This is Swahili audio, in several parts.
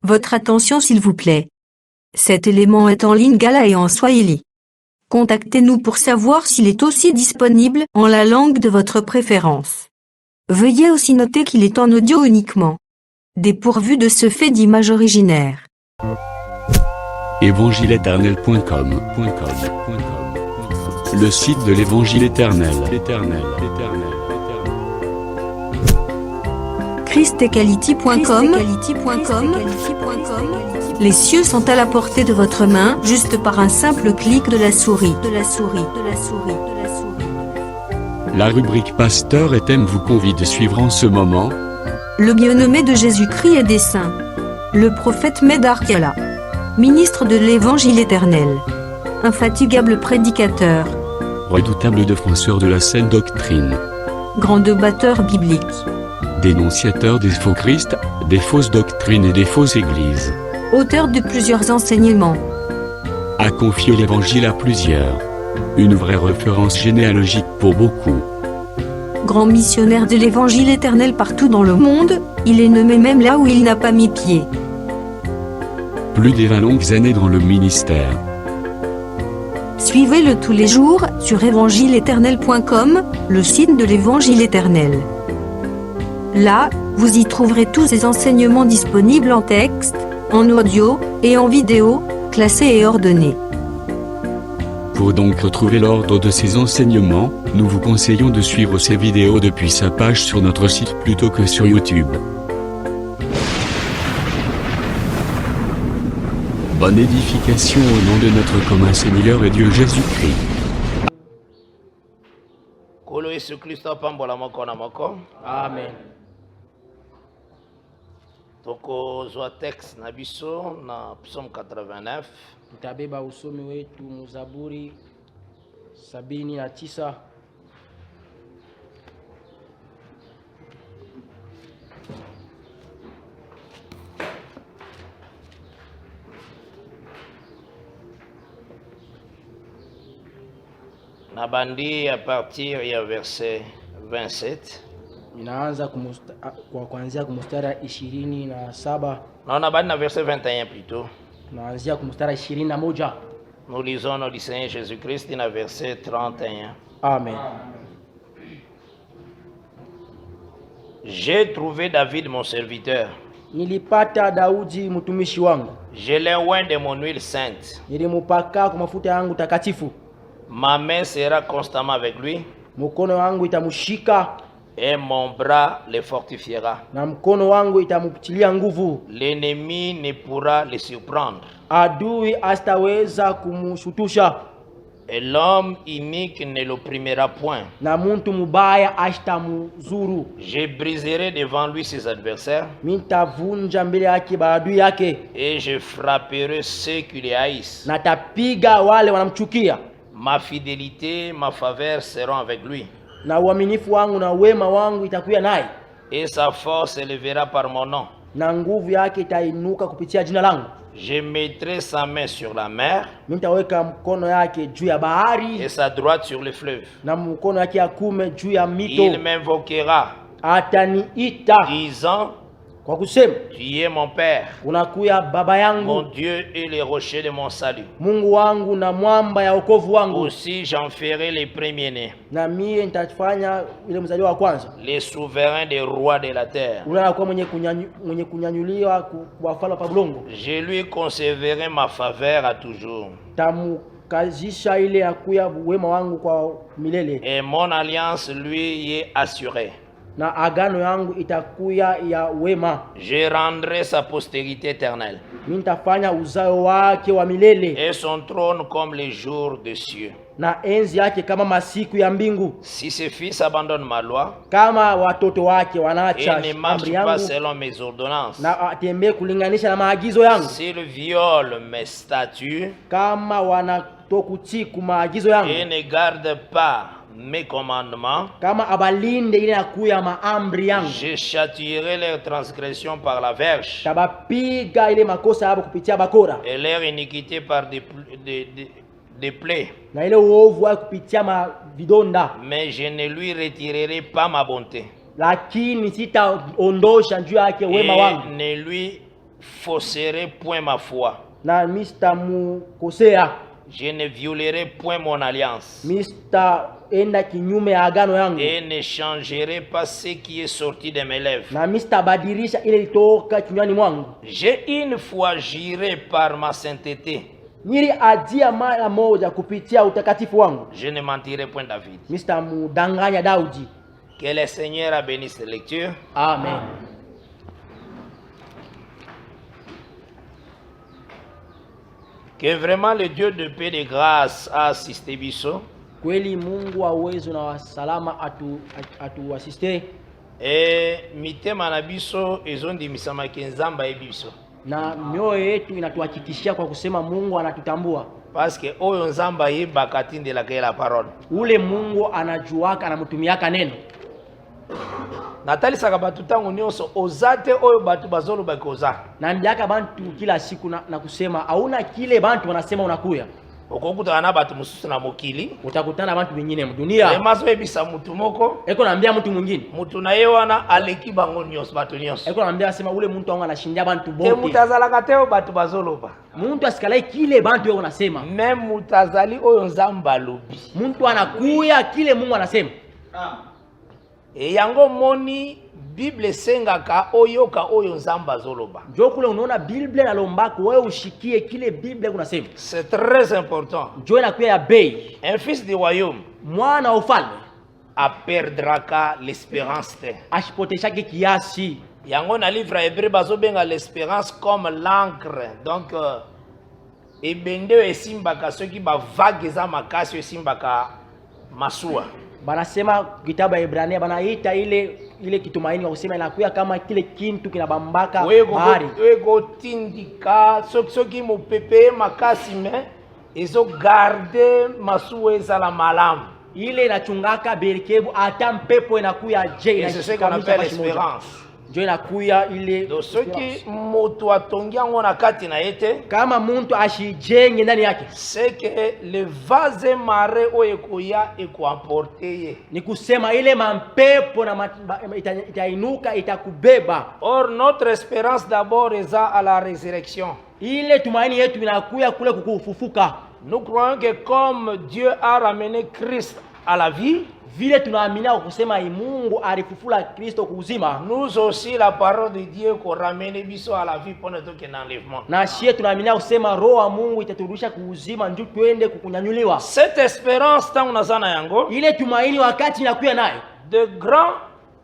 Votre attention s'il vous plaît. Cet élément est en lingala et en swahili. Contactez-nous pour savoir s'il est aussi disponible en la langue de votre préférence. Veuillez aussi noter qu'il est en audio uniquement. Dépourvu de ce fait d'image originaire. Évangileéternel.com Le site de l'Évangile éternel. christequality.com Les cieux sont à la portée de votre main, juste par un simple clic de la souris. La rubrique Pasteur et thème vous convie de suivre en ce moment Le bien-aimé de Jésus-Christ et des saints. Le prophète Médard Kala. Ministre de l'Évangile éternel. Infatigable prédicateur. redoutable défenseur de la saine doctrine, Grand débatteur biblique. dénonciateur des faux Christ, des fausses doctrines et des fausses églises, Auteur de plusieurs enseignements. a confié l'Évangile à plusieurs. Une vraie référence généalogique pour beaucoup. Grand missionnaire de l'Évangile éternel partout dans le monde, il est nommé même là où il n'a pas mis pied. Plus de 20 longues années dans le ministère. Suivez-le tous les jours sur évangileéternel.com, le site de l'Évangile éternel. Là, vous y trouverez tous ces enseignements disponibles en texte, en audio et en vidéo, classés et ordonnés. Pour donc retrouver l'ordre de ces enseignements, nous vous conseillons de suivre ces vidéos depuis sa page sur notre site plutôt que sur YouTube. Bonne édification au nom de notre commun Seigneur et Dieu Jésus-Christ. Kolo Yesu Kristo pambola moko na moko. Amen. Tokozwa texte na biso na Psaume 89. Tutabeba usomi wetu Muzaburi 79. Nabandi à partir ya verset 27. Inaanza kwa kuanzia kumstari 27 Non, nabandi na verset 21 plutôt. naanzia kumstari 21. Nous lisons au Seigneur Jésus-Christ na verset 31. Amen. J'ai trouvé David mon serviteur. Nilipata Daudi mtumishi wangu, Je l'ai oint de mon huile sainte. nilimupaka kwa mafuta yangu takatifu. Ma main sera constamment avec lui Mkono wangu itamushika et mon bras le fortifiera. na mkono wangu itamutilia nguvu. L'ennemi ne pourra le surprendre. Adui astaweza kumushutusha, Et l'homme inique ne l'opprimera point. na muntu mubaya ashtamuzuru. Je briserai devant lui ses adversaires Nitavunja mbele yake baadui yake, et je frapperai ceux qui le haïssent. na tapiga wale wanamchukia. Ma fidélité, ma faveur seront avec lui. Na uaminifu wangu na wema wangu itakuwa naye, Et sa force s'élèvera par mon nom. na nguvu yake itainuka kupitia jina langu. Je mettrai sa main sur la mer Mimi nitaweka mkono yake juu ya bahari et sa droite sur le fleuve. na mkono yake ya kume juu ya Il mito. m'invoquera, Ataniita disant, kwa kusema, tu es mon Père, unakuya baba mon yangu, Dieu et le rocher de mon salut. Mungu wangu na mwamba ya wokovu wangu. Aussi j'en ferai les premiers-nés, Na mie nitafanya ile mzaliwa wa kwanza. les souverains des rois de la terre. Unakuwa mwenye kunyanyuliwa kuwafalme pa bulongo. Je lui conserverai ma faveur à toujours. Tamukazisha ile ya kuya wema wangu kwa milele, Et mon alliance lui est assurée. na agano yangu itakuya ya wema. Je rendrai sa postérité éternelle Mimi nitafanya uzao wake wa milele, et son trône comme les jours des cieux. na enzi yake kama masiku ya mbingu. Si ses fils abandonnent ma loi Kama watoto wake et wanaacha ne marchent amri pas yangu selon mes ordonnances, na atembee kulinganisha na maagizo yangu, s'ils violent mes statuts kama wanatokutii ku maagizo et yangu, ne gardent pas mes commandements, kama abalinde ile yakuya maamri yangu, je châtierai leurs transgressions par la verge tabapiga ile makosa yabo kupitia bakora, et leur iniquité par des plaies. na ile uovu wao kupitia mavidonda. Mais je ne lui retirerai pas ma bonté Lakini sitaondosha juu yake wema et wangu, ne lui fausserai point ma foi. na mistamukosea, Je ne violerai point mon alliance. mistaenda kinyume ya agano yangu, Et ne changerai pas ce qui est sorti de mes lèvres. na mistabadilisha ile litoka kinywani mwangu. J'ai une fois juré par ma sainteté. Niliadia mara moja kupitia utakatifu wangu, Je ne mentirai point David. mistamudanganya Daudi. Que le Seigneur a béni cette lecture. Amen. Que vraiment le Dieu de paix et de grâce a assisté Bisso. Kweli Mungu wa uwezo na wa salama atuasiste, Et mitema na biso ezondimisa kenzamba e biso. na mioyo yetu inatuhakikishia kwa kusema Mungu anatutambua. Parce que oyo nzamba yebaka tindelaka ye la parole. Ule Mungu anajuaka, anamtumiaka neno. Natalisaka batu tangu nyonso ozate oyo batu bazolobaki oza. Na ndiaka bantu kila siku na kusema hauna kile bantu wanasema unakuya. Okokutana na batu mususu na mokili. Utakutana bantu wengine mdunia. Emaso ebisa mutu moko. Eko naambia mtu mwingine. Mutu na ye wana aleki bango nyonso batu nyonso. Eko naambia sema ule mtu anga anashindia bantu bote. Ke mutazalaka te batu bazoloba. Muntu asikalai kile bantu yao unasema. Même mutazali oyo nzamba lobi. Muntu anakuya kile Mungu anasema. E yango moni Bible sengaka oyoka oyo nzamba zoloba. Njo kule unaona Bible nalombako wewe ushikie kile Bible kunasema. C'est très important. Njo inakuya ya bei. Un fils du royaume, mwana wa ufalme, a perdraka l'espérance te. ashipoteshake kiasi. Yango na livre hébreu bazobenga l'espérance comme l'encre. Donc ebende esimbaka soki ba vague za makasi esimbaka masua. Banasema kitabu ya Ibrania banaita ile kitumaini kwa kusema inakuya kama kile kintu kinabambaka bahari. Wego tindika soki mopepe makasi me ezo garder masua ezala malamu. Ile inachungaka berikebu hata mpepo inakuya je na c'est ce qu'on appelle l'espérance. Njo inakuya ile do soki moto atongi yango na kati na yete kama muntu ashijenge ndani yake, c'est que le vase mare oyo ekoya ekoemporte ye, ni kusema ile mampepo na itainuka itakubeba. Or notre espérance d'abord eza à la résurrection. Ile tumaini yetu inakuya kule kukufufuka. Nous croyons que comme Dieu a ramené Christ à la vie, vile tunaamini kusema Mungu alifufula Kristo kuuzima, nous aussi la parole de Dieu ko ramène biso à la vie pour notre enlèvement. Na shie tunaamini kusema roho wa Mungu itaturudisha kuuzima ndio twende kukunyanyuliwa. Cette espérance tangu nazana yango, ile tumaini wakati inakuya nayo,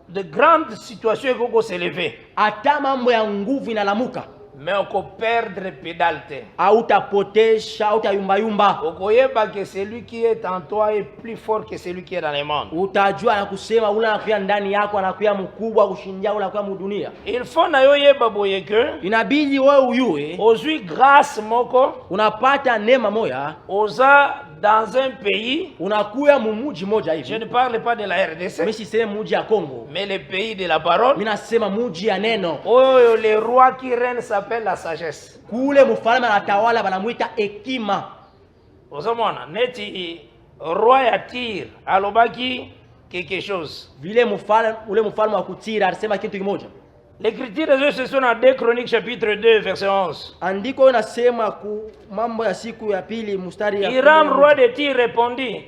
de grandes situations koko s'élever. Ata mambo ya nguvu inalamuka, mais on peut perdre pédale te. Hautapotesha, hautayumba. Okoyeba que celui qui est en toi est plus fort que celui qui est dans le monde. Utajua na kusema ule anakuya ndani yako anakuya mkubwa kushindia ule anakuya mudunia. Il faut na yo yeba boye que inabidi wewe uyue ozui grâce moko, unapata neema moya, oza dans un pays, unakuya mumuji moja hivi. Je ne parle pas de la RDC, mais si c'est muji ya Congo, mais le pays de la parole. Mimi nasema muji ya neno. Oh, le roi qui règne s'appelle la sagesse. Kule mfalme anatawala banamuita hekima. Ozomona neti roi ya Tyr alobaki quelque chose. Vile mfalme ule mfalme wa Kutira alisema kitu kimoja. L'écriture de Dieu se sont dans 2 Chroniques chapitre 2 verset 11. Andiko inasema ku mambo ya siku ya pili mstari ya Hiram roi de Tyr répondit.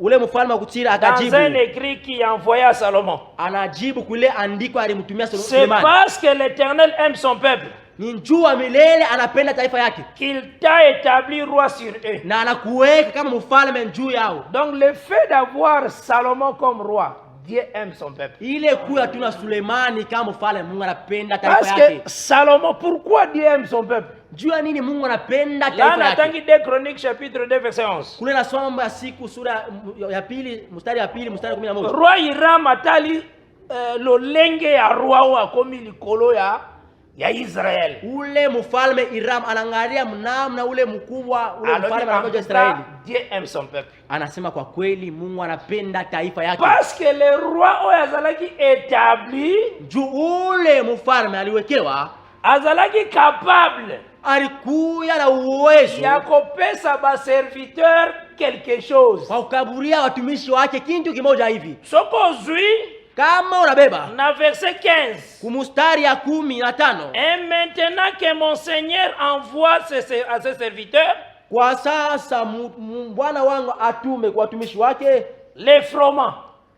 Ule mfalme wa Kutira akajibu. Dans un écrit qui envoya à Salomon. Anajibu kule andiko alimtumia Solomon. C'est parce que l'Éternel aime son peuple. Ninjua milele anapenda taifa yake. Qu'il t'a établi roi sur eux. Na anakuweka kama mfalme juu yao. Donc le fait d'avoir Salomon comme roi, Dieu aime son peuple. Ile kuya tuna Sulemani kama mfalme, Mungu anapenda taifa yake. Parce que Salomon, pourquoi Dieu aime son peuple? Jua nini Mungu anapenda taifa yake? Là natangi 2 Chroniques chapitre 2 verset 11. Kule nasoma mambo ya siku sura ya pili mstari ya pili mstari 11. Roi Hiram atali lolenge ya roi wa komi likolo ya Israel. Ule mfalme Hiram anangalia mnamna ule mkubwa ule mfalme wa Israeli. Dieu aime son peuple. Anasema kwa kweli Mungu anapenda taifa yake. Parce que le roi oyo azalaki établi, ule mfalme aliwekewa, azalaki capable, alikuya na uwezo ya kopesa ba serviteur quelque chose. Kwa kukaburia watumishi wake kitu kimoja hivi. Soko zui kama unabeba Na verset 15. kumustari ya 15, Et maintenant que mon Seigneur envoie à ses serviteurs kwa sasa bwana wangu atume kwa watumishi wake les froment.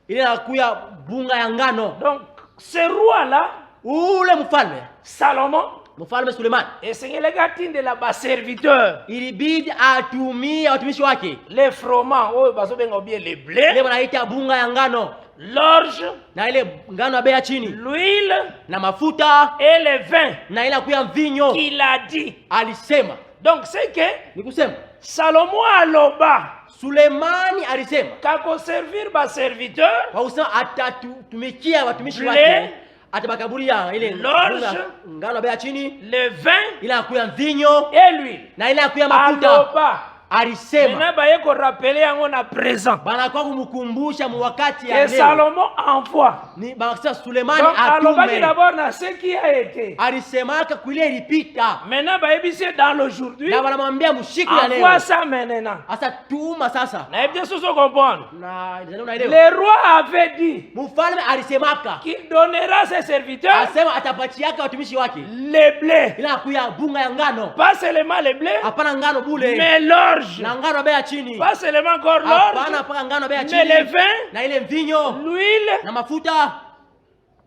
ile nakuya bunga ya ngano. Donc ce roi-là, Ule mfalme Salomon, mfalme Sulemani et c'est le gars de la bas serviteur, ilibidi atumie watumishi wake les froment, oh baso benga bien les ile blés, wanaita bunga ya ngano l'orge, na ile ngano ya bei ya chini l'huile na mafuta et le vin na ile kuya mvinyo. qu'il a dit. Alisema Donc c'est que ni kusema Salomon aloba Sulemani alisema kako servir bas serviteur kwa kusema atatumikia watumishi Ble, wake atabakaburia ile l'orge, bunga ngano ya bei ya chini le vin ile kuya mvinyo et l'huile. na ile kuya mafuta. Aloba. Alisema Maintenant baye ko rappeler yango na présent. banakuwa kumkumbusha mu wakati ya Et leo. Salomon envoie. Ni bakasema Sulemani Donc alobaki atume. d'abord na ce qui a été. Alisemaka kuile ilipita Maintenant bayebi dans l'aujourd'hui. na wanamwambia mshiku ya leo. Envoie ça maintenant. Asa tuma sasa. Na bien sûr comprendre. Na unaelewa. Le roi avait dit Mfalme alisemaka qu'il donnera ses serviteurs asema atapatiaka watumishi wake les blés. ila kuya bunga ya ngano. Pas seulement les blés, Hapana ngano bule. mais l'orge. Na ngano bei ya chini. Pas seulement encore Hapana l'orge, paka ngano bei ya mais chini. le vin, Na ile mvinyo l'huile na mafuta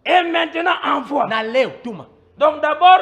et maintenant envoie. na leo tuma. Donc d'abord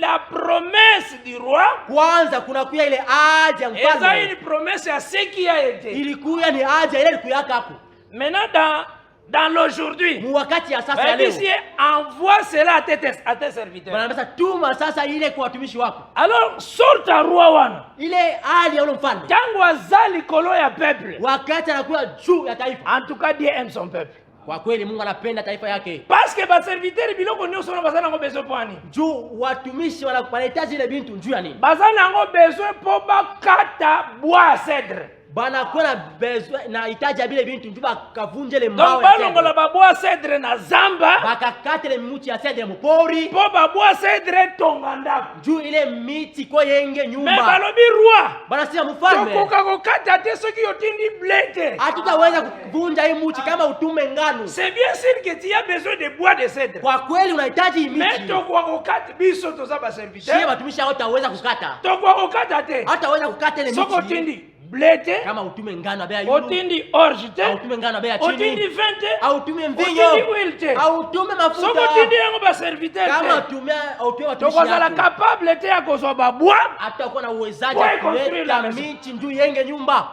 la promesse du roi, Kwanza kuna kuya ile haja et ça mfalme. une promesse à ce qui a été. Ilikuya ni haja ile ilikuyaka hapo. Maintenant dans l'aujourd'hui, Mu wakati ya sasa ya leo. ici envoie cela à tes serviteurs. Wanasema tuma sasa ile kwa watumishi wako. Alors sort ta roi wana. Ile hali ya ule mfalme. Tangu azali kolo ya peuple. Wakati anakuwa juu ya taifa. En tout cas Dieu aime son peuple. Kwa kweli Mungu anapenda taifa yake. Parce que ba serviteur biloko nyonso na bazana ngo besoin poani. Juu watumishi wanahitaji ile bintu njuu ya nini? Bazana ngo besoin po bakata bois cèdre. Bana kuna besoin na hitaji bile bintu njuu bakavunje le Donc mawe. balongola ba bois cèdre na zamba. Bakakate le miti ya cedre mupori. Po ba bois cèdre tonganda. Juu ile miti ko yenge nyumba. Mais balobi roi. Bana sema mfalme. Tokoka kokata te soki yotindi blete. Hatutaweza kuvunja hii mti kama utume ngano. C'est bien sûr que tu as besoin de bois de cèdre. Kwa kweli unahitaji Mais miti. tokoka kokata biso toza ba Sio serviteur. watumishi hao utaweza kukata. Tokoka kokata te. Hataweza kukata ile Soko miti. tindi blete. Kama utume ngano bei ya yulu. Otindi orge te. Au utume ngano bei ya chini. Otindi vin te. Au utume mvinyo. Otindi huile te. Au utume mafuta. Soko tindi yango ba serviteur Kama te. utume watumishi Tokozala yako. capable te ya kozwa ba bois. Hata uko na uwezaji Kwa wa construire la kuleta maison. miti njuu yenge nyumba.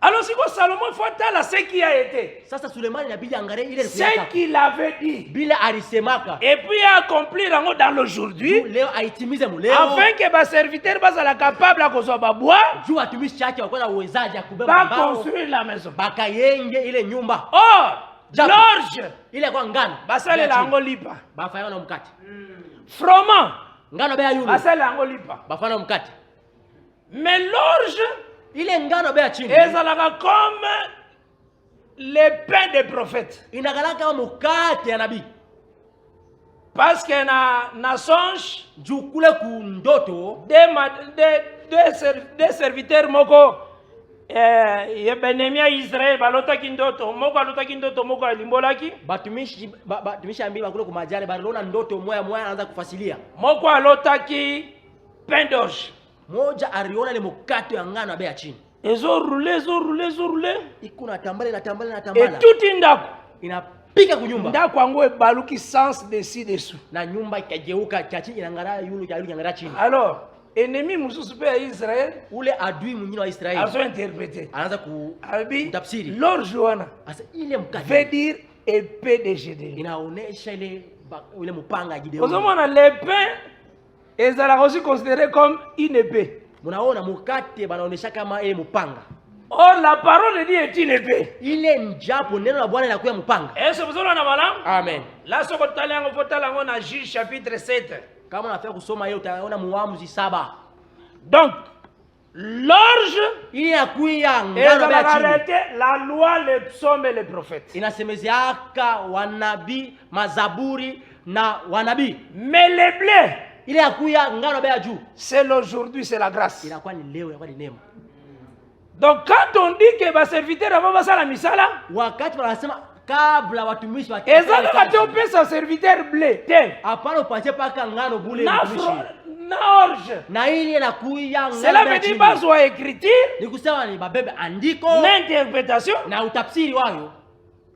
Alors si quoi Salomon faut tala ce qui a été. Sasa Sulemani inabidi angalie ile Ce kuyaka. qu'il avait dit. Bila alisemaka. Et puis accomplir yango dans l'aujourd'hui. Leo aitimize muleo. Afin que ba serviteur bazala capable ya kozwa ba bois. Juu watumishi yake wako na uwezaji ya kubeba Ba mbao. construire la maison. Bakayenge ile nyumba. Or, Japo. l'orge. Ile kwa ngano. Basale la yango lipa. Bafanya na mkate. Froment. Ngano bei ya yulu. Basale la yango lipa. Bafanya mkate. Mais l'orge Ile ngano bei ya chini. ezalaka comme les pains des prophètes. Inagalaka kama mkate ya nabii. Parce que na songe Juu kule kundoto des serviteurs moko yebenemia Israël balotaki ndoto moko alotaki ndoto moko alimbolaki batumishi ambili bakule kumajale balona ndoto moya anaanza kufasilia. Moko alotaki pain d'orge. Moja aliona ile mkate ya ngano bei ya chini. Ezo rouler. Ikuna tambala. Et tout indako. Inapika kunyumba. Ndako yango ebaluki sens dessus dessous. Na nyumba ikageuka chachi inangara yulu ingara chini. Alors, ennemi mususu pe ya Israël Ule adui mwingine wa Israeli azo interpréter. anaanza Tafsiri. L'orge wana. Asa ile mkate Veut dire épée de Gédéon. inaonesha ile mpanga Gideon. Ozomona l'épée ezala aussi considéré comme une épée. Munaona mkate banaonesha kama ile mpanga. Or la parole de Dieu est une épée. Ile njapo neno la Bwana linakuwa mpanga. Est-ce que vous avez un Amen. Là, ce que tu as vu dans Juge chapitre 7. Kama unafika kusoma hiyo utaona Muamuzi 7. Donc, l'orge Ile yakuya est ngano bei chini. la loi, les psaumes et les prophètes. Inasemezeaka wanabii, mazaburi na wanabii. Mais les blés, Ile yakuya ngano bei juu. c'est l'aujourd'hui, c'est la grâce. Inakuwa ni leo, inakuwa ni neema. Donc, quand on dit que va serviteur avant ça la misala, Wakati wanasema kabla watumishi wa ezalaka te opesa serviteur blé te hapana upatie paka ngano bule na mtumishi na orge. na ile nakuya Cela veut dire bazwa écriture, ni kusema ni babebe andiko l'interprétation, na utafsiri wayo.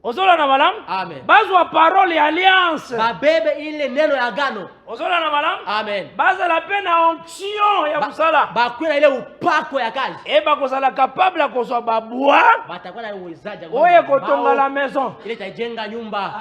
ozola na malam, Amen. bazwa parole et alliance, Babebe ile neno ya agano. ozola na malam, Amen. bazala pe na onction ya kusala, Bakwena ile upako ya kazi. e bakozala capable ya kozwa babwa Batakuwa na uwezaji oye kotonga la maison. ile itajenga nyumba.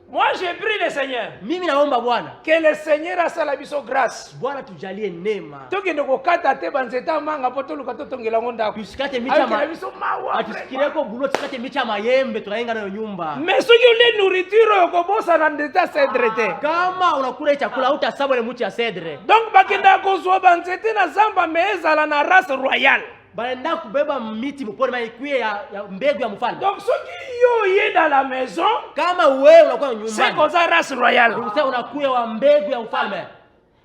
Moi j'ai prie le Seigneur, Mimi naomba Bwana, que le Seigneur asala biso grâce. Bwana tujalie neema. Tokende kokata te banzeta manga po toluka totongela ngo ndako. Tusikate micha Ayokela biso mawa. atusikireko bulo tusikate micha mayembe tunayenga nayo nyumba. Mais soki ole nourriture okobosa na ndeta cedre te. Kama unakula chakula utasaba ile mti ya cedre. Donc bakenda kozwa banzete na zamba me ezala na race royale. Baenda kubeba miti mponi maikuye ya mbegu ya mfalme. Donc soki yo ye dans la maison, Kama wewe unakuwa c'est nyumbani, comme ça race royale. unasema unakuya wa mbegu ya mfalme.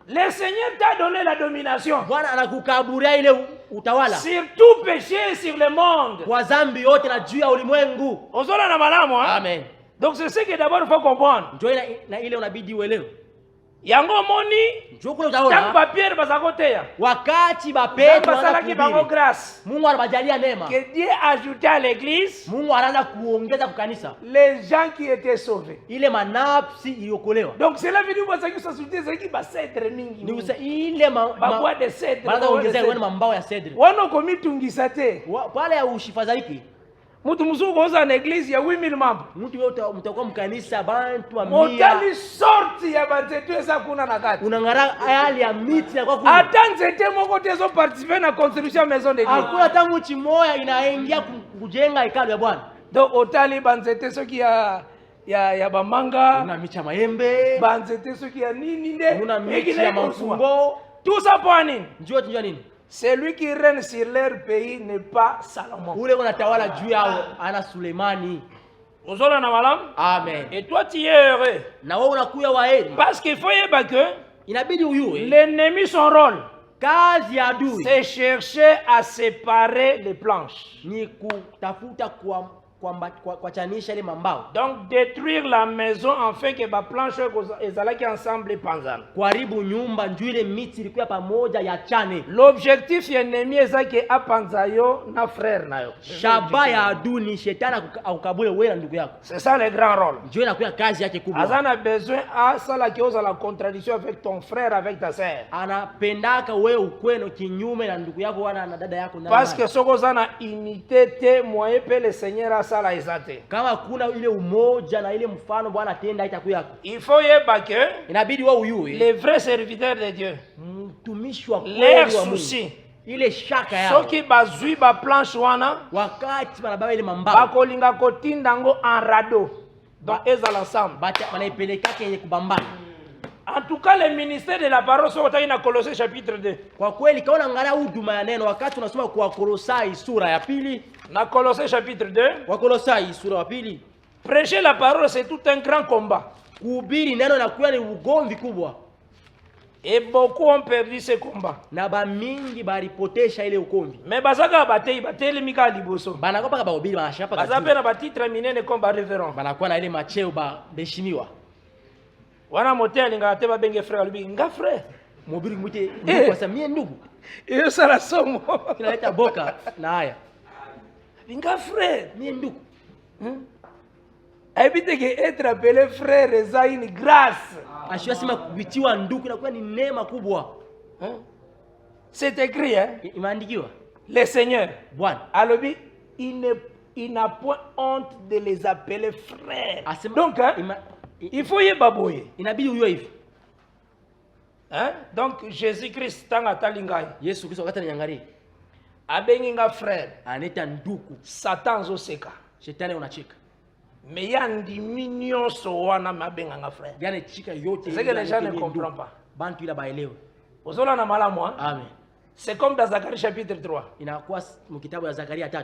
Le Seigneur t'a donné la domination Bwana anakukaburia ile utawala sur tout péché et sur le monde. kwa dhambi yote na juu ya ulimwengu. Ozola na malamu, hein? Amen. Donc c'est ce que d'abord il faut comprendre. Ndio na ile unabidi uelewe. Yango moni Ndio kule tangu utaona ba Pierre bazakoteya. wakati ba Petro Basalaki bango anakuhubiri, grâce. Mungu anabajalia neema. Que Dieu ajoutait à l'église Mungu anaanza kuongeza kwa kanisa les gens qui étaient sauvés. ile manafsi iliokolewa. Donc cela veut dire que ça société c'est qui va cèdre mingi. Ni kusema ile Babwa de cèdre. banaanza kuongezea wena mambao ya cedre. Wana komitungisa te. Pale ya ushifadhaiki. Mutu musuku koza na église ya 8000 membres. Mtu yote mtakuwa mkanisa bantu wa Motali 100. sorti ya banzetu eza kuna na kati. Unangara hali ya miti na kwa kuna. Ata nzete moko te zo participer na construction maison de Dieu. Hakuna tangu chimoya inaingia kujenga hekalu ya Bwana. Donc otali banzete soki ya bamanga, Una micha maembe, banzete soki ya nini nde. una michi ya mafungo. Tout ça pour nini? Njoo nini? Celui qui règne sur leur pays n'est pas Salomon. Ule unatawala juu yao ana Sulemani. Ozola na malam? Amen. Et toi tu es heureux. Na wewe unakuya waheri. Parce qu'il faut yeba que Inabidi uyue. l'ennemi son rôle, Kazi ya adui c'est chercher à séparer les planches. ni kutafuta kuachanisha ile mambao. Donc détruire la maison afin que ba planche ezalaki ensemble panzana. Kuharibu nyumba njoo ile miti ilikuwa pamoja ya chane. L'objectif ennemi ezaki apanza yo na frère na yo. Shaba ya adui ni shetani akukabule wewe na ndugu yako. C'est ça le grand rôle. Njoo inakuwa kazi yake kubwa. Azana besoin à ça qui ose la contradiction avec ton frère, avec ta sœur. Anapendaka wewe ukweno kinyume na ndugu yako wana na dada yako ndani. Parce que soko zana unité te moyen pe le Seigneur a ça la ezate. Kama kuna ile umoja na ile mfano Bwana atenda itakuwa yako. Il faut yeba que Inabidi wewe uyue. les vrais serviteurs de Dieu, Mtumishi wa leur kweli wa Mungu. souci, Ile shaka yao. soki bazui ba planche wana, Wakati banababa ile mambao. bakolinga kotinda ngo en radeau. Donc ezala ensemble. Bata wanaipeleka yenye kubambana. En tout cas, le ministère de la parole soko taina Colossiens chapitre 2. Kwa kweli kaona angalia huduma ya neno wakati unasoma kwa Kolosai sura ya pili. Na Colossiens chapitre 2, Kwa Kolosai sura ya pili. prêcher la parole c'est tout un grand combat. Kuhubiri neno inakuwa ni ugomvi kubwa. Et beaucoup ont perdu ce combat. Na ba mingi baripotesha ile ukomvi. Mais bazaka batei bateli mika liboso. Banakuwa paka bahubiri banashapa Bazape na batitre minene comme ba révérend. banakuwa na ile macheo ba beheshimiwa. Wana motel linga te ba benge frère lubi nga frère. Mhubiri mwite ndugu kwa sababu ndugu. Iyo sala somo. Kinaleta boka na haya. Nga frère. Mie ndugu. Habite que être appelé frère est une grâce. Ashia sema kubitiwa ndugu inakuwa ni neema kubwa. C'est écrit hein. Imeandikiwa. Le Seigneur Bwana alobi il n'a point honte de les appeler frères. Asema, Donc hein, il faut y baboyer. inabidi uyo hivi. Hein? Donc Jésus-Christ tanga talingai. Yesu Kristo wakati ananiangalia Abengi nga frère. anaita ndugu. Satan zo seka. Shetani unacheka. Mais il y a une diminution wana mabenga nga frère. Gane chika yote. C'est que les gens ne comprennent pas. Bantu ila baelewe. Ozola na malamu hein? Amen. C'est comme dans Zacharie chapitre 3. Inakuwa mkitabu ya Zakaria 3.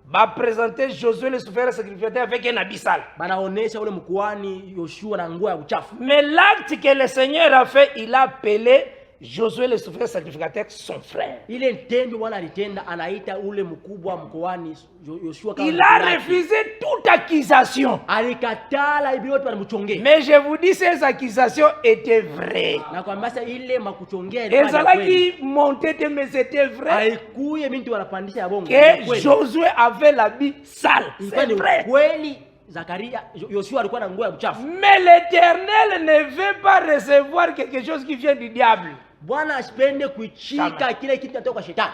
Va présenter Josué le souverain sacrificateur avec un abyssal. Banaonesha ule mkuani Yoshua na nguo ya uchafu. Mais l'acte que le Seigneur a fait, il a appelé Josué le souverain sacrificateur son frère. Ile tendo Bwana alitenda, anaita ule mkubwa mkoani Yoshua kama Il a refusé toute accusation. alikatala hivi yote wanamchongea. Mais je vous dis, ces accusations étaient vraies. Na kwa mbasa ile makuchongea Et ça qui montait, mais c'était vrai. haikuye mintu wanapandisha ya bongo. Que Josué avait l'habit sale. C'est vrai. Kweli Zakaria Yoshua alikuwa na nguo ya uchafu. Mais l'Éternel ne veut pas recevoir quelque chose qui vient du diable. Bwana asipende kuichika kile kitu kutoka kwa shetani.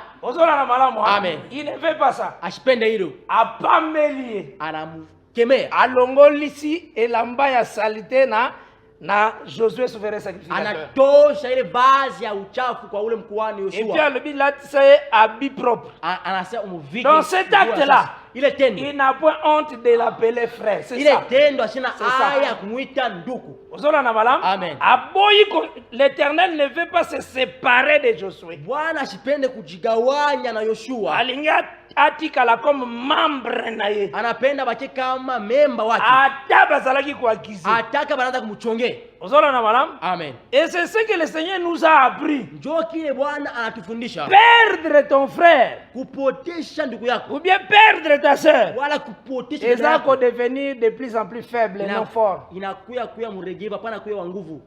Amen. Il ne veut pas ça. Asipende hilo. Apamelie. Anamkemea. Alongolisi elamba ya salite na Josué souverain sacrificateur. Anatosha ile vazi ya uchafu kwa ule mkuani Yoshua. Et puis le but là c'est habit propre. Anasema umuvike. Dans cet acte là, ile tendo, il n'a point honte de l'appeler frère. C'est ile ça. tendo asina aya kumuita ndugu. Amen. L'Éternel ne veut pas se séparer de Josué. Bwana asipende kujigawanya na Yoshua. Alinga atikala comme membre na ye. Anapenda bake kama memba wake. Ata bazalaki kuakizi. Ataka banaanza kumchongea. Amen. Et c'est ce que le Seigneur nous a appris. Njoo kile Bwana anatufundisha. Perdre ton frère, kupotesha ndugu yako, ou bien perdre ta sœur, wala kupotesha et ça qu'on devenir de plus en plus faible et non fort. Inakuya kuya muregevu, hapana kuya wa nguvu.